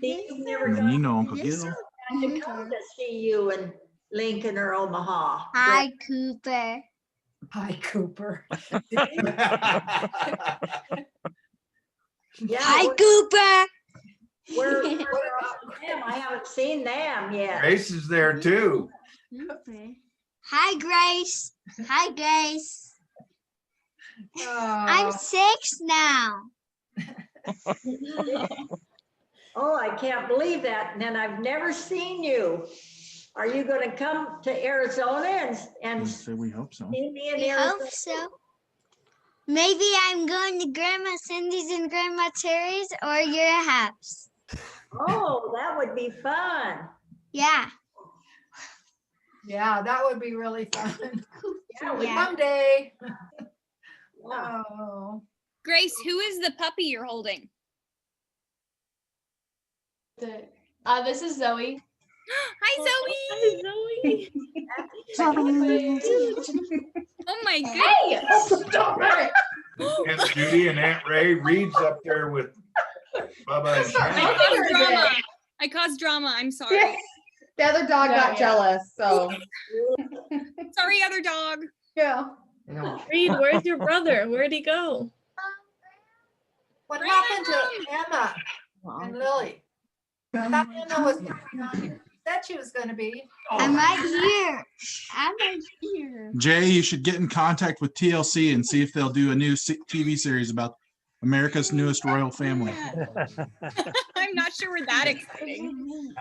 See, you've never And then gone you know Uncle Gil. to come to see you in Lincoln or Omaha. Hi, Cooper. Hi, Cooper. Yeah, Hi, Cooper. where them? I haven't seen them yet. Grace is there too. Hi, Grace. Hi, Grace. I'm 6 now. Oh, I can't believe that. And then I've never seen you. Are you going to come to Arizona and So we hope so. see me in I Arizona? hope so. Maybe I'm going to Grandma Cindy's and Grandma Terry's or your house. Oh, that would be fun. Yeah. Yeah, that would be really fun. Yeah. Someday. Yeah. Oh. Grace, who is the puppy you're holding? This is Zoe. Hi, Zoe. Oh my Hey, goodness. stop it. Aunt Judy and Aunt Ray. Reed's up there with Bubba and Shannon. I caused drama. I'm sorry. The other dog got jealous, so. Sorry, other dog. Yeah. Reed, where's your brother? Where'd he go? What happened to Emma and Lily? I thought Emma was said she was going to be. I'm right here. I'm right here. Jay, you should get in contact with TLC and see if they'll do a new TV series about America's newest royal family. I'm not sure we're that exciting.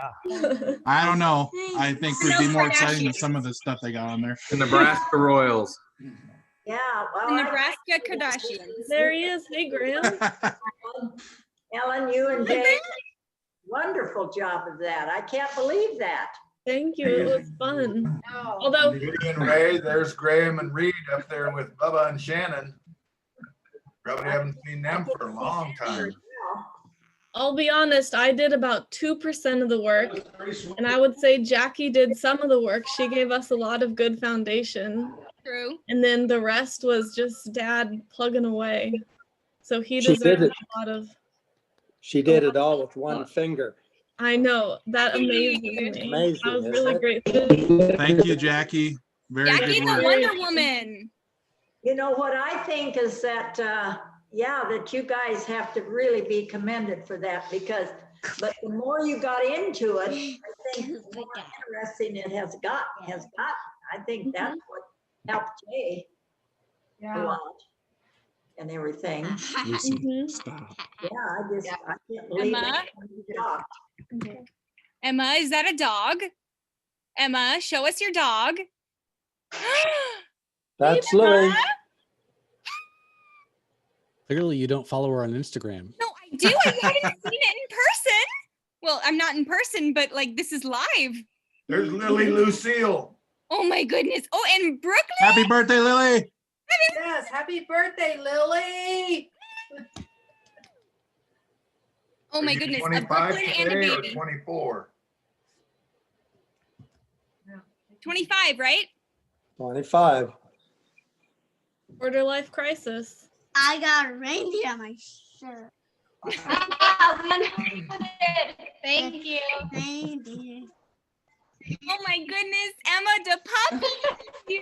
I don't know. I think would be more exciting than some of the stuff they got on there. The Nebraska Royals. Yeah. Well, The Nebraska Kardashians. There he is. Hey, Graham. Ellen, you and Jay, wonderful job of that. I can't believe that. Thank you. It was fun. Although, Judy and Ray, there's Graham and Reed up there with Bubba and Shannon. Probably haven't seen them for a long time. I'll be honest, I did about 2% of the work. And I would say Jackie did some of the work. She gave us a lot of good foundation. True. And then the rest was just Dad plugging away. So he She deserves did it. a lot of, She did it all with one finger. I know, that amazes me. Amazing, I was isn't really it? grateful. Thank you, Jackie. Very Jackie's good a work. Wonder Woman. You know, what I think is that, yeah, that you guys have to really be commended for that because, but the more you got into it, I think the more interesting it has gotten. I think that's what helped Jay a Yeah. lot and everything. Mhm. Yeah, I can't believe Emma? it. Emma, is that a dog? Emma, show us your dog. That's Louie. Clearly, you don't follow her on Instagram. No, I do. I haven't seen it in person. Well, I'm not in person, but like this is live. There's Lily Lucille. Oh my goodness. Oh, and Brooklyn. Happy birthday, Lily. Yes, happy birthday, Lily. Oh my Are you goodness. A 25 Brooklyn and a today or baby. 24. 25, right? 25. Quarter life crisis. I got a reindeer on my shirt. Thank you. Reindeer. Oh my goodness, Emma the puppy.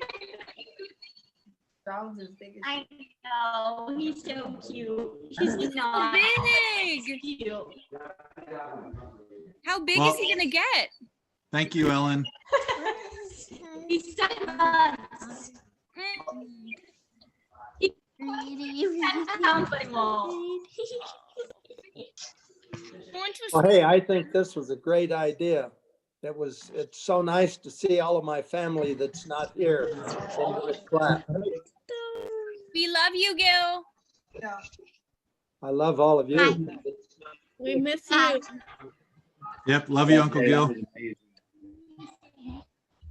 Charles is big as I know. He's so cute. He's He's so not big. cute. How big Well- is he gonna get? Thank you, Ellen. He's 7 months. He can't count anymore. Well, hey, I think this was a great idea. It's so nice to see all of my family that's not here in North Platte. We love you, Gil. Yeah. I love all of you. We miss you. Yep, love you, Uncle Gil.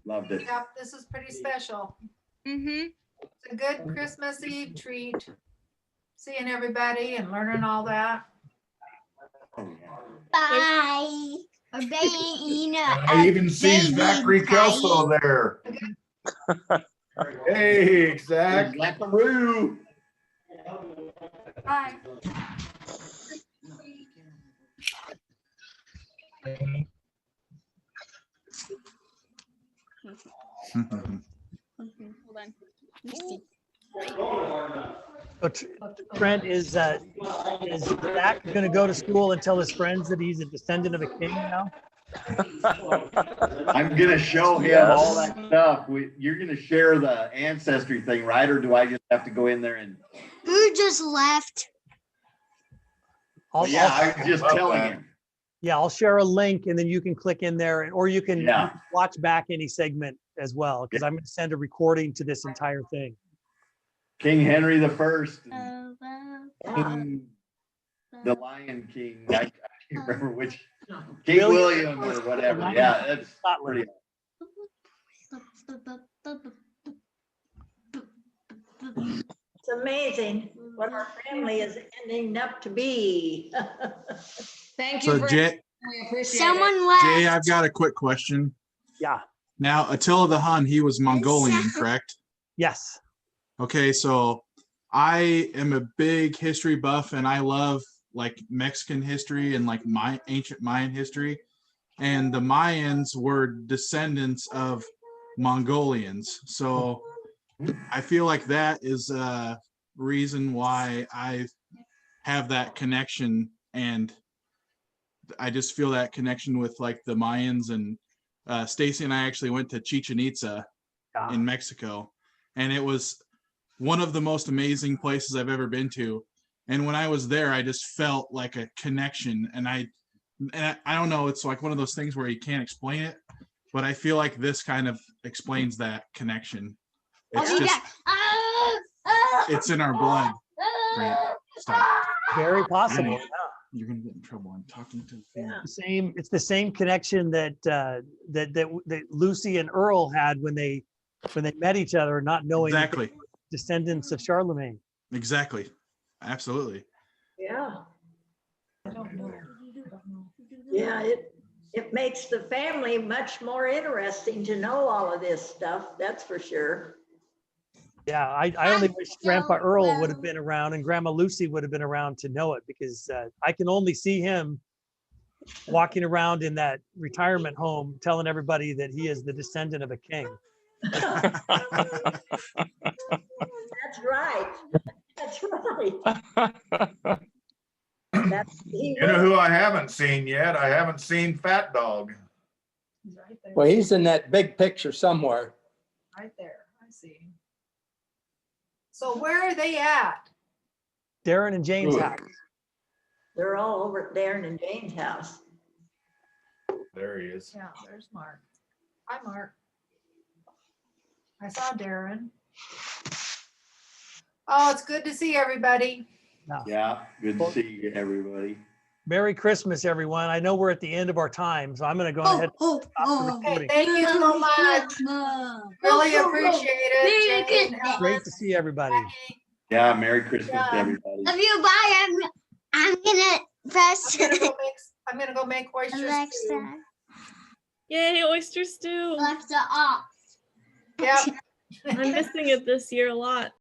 Loved it. Yep, this is pretty special. Mm-hmm. It's a good Christmas Eve treat. Seeing everybody and learning all that. Bye. I even see Zachary Kelso there. Hey, Zach. Zacharoo. Bye. Hold on. So Trent, is Zach going to go to school and tell his friends that he's a descendant of a king now? I'm gonna show him all that stuff. You're gonna share the ancestry thing, right? Or do I just have to go in there and? Who just left? I'm just telling him. Yeah, I'll share a link and then you can click in there, or you can watch back any segment as well, because I'm going to send a recording to this entire thing. King Henry the First, King, the Lion King. I can't remember which. King William or whatever. Yeah, that's pretty. It's amazing what our family is ending up to be. Thank So you. Jay, We appreciate Someone left. Jay, I've got a quick question. Yeah. Now, Attila the Hun, he was Mongolian, correct? Yes. Okay, so I am a big history buff and I love like Mexican history and like ancient Mayan history. And the Mayans were descendants of Mongolians. So I feel like that is a reason why I have that connection. And I just feel that connection with like the Mayans. And Stacy and I actually went to Chichen Itza in Mexico. And it was one of the most amazing places I've ever been to. And when I was there, I just felt like a connection. And I don't know, it's like one of those things where you can't explain it, but I feel like this kind of explains that connection. It's just, it's in our blood. Grant, stop. Very possible. Yeah. You're gonna get in trouble. I'm talking to the family. It's the same connection that that Lucy and Earl had when they met each other, not knowing exactly descendants of Charlemagne. Exactly. Absolutely. Yeah. I don't know. Yeah, it makes the family much more interesting to know all of this stuff. That's for sure. Yeah, I only wish Grandpa Earl would have been around and Grandma Lucy would have been around to know it, because I can only see him walking around in that retirement home telling everybody that he is the descendant of a king. That's right. That's right. You know who I haven't seen yet? I haven't seen Fat Dog. He's right there. Well, he's in that big picture somewhere. Right there. I see him. So where are they at? Darren and Jane's house. They're all over at Darren and Jane's house. There he is. Yeah, there's Mark. Hi, Mark. I saw Darren. Oh, it's good to see everybody. Yeah, good to see everybody. Merry Christmas, everyone. I know we're at the end of our time, so I'm going to go ahead and stop the recording. Thank you so much. Really appreciate it. Jane, Great to see everybody. Yeah, Merry Christmas to everybody. Love you. Bye. I'm gonna press. I'm gonna go make oysters. Alexa. Yay, oyster stew. Alexa off. Yeah. I'm missing it this year a lot.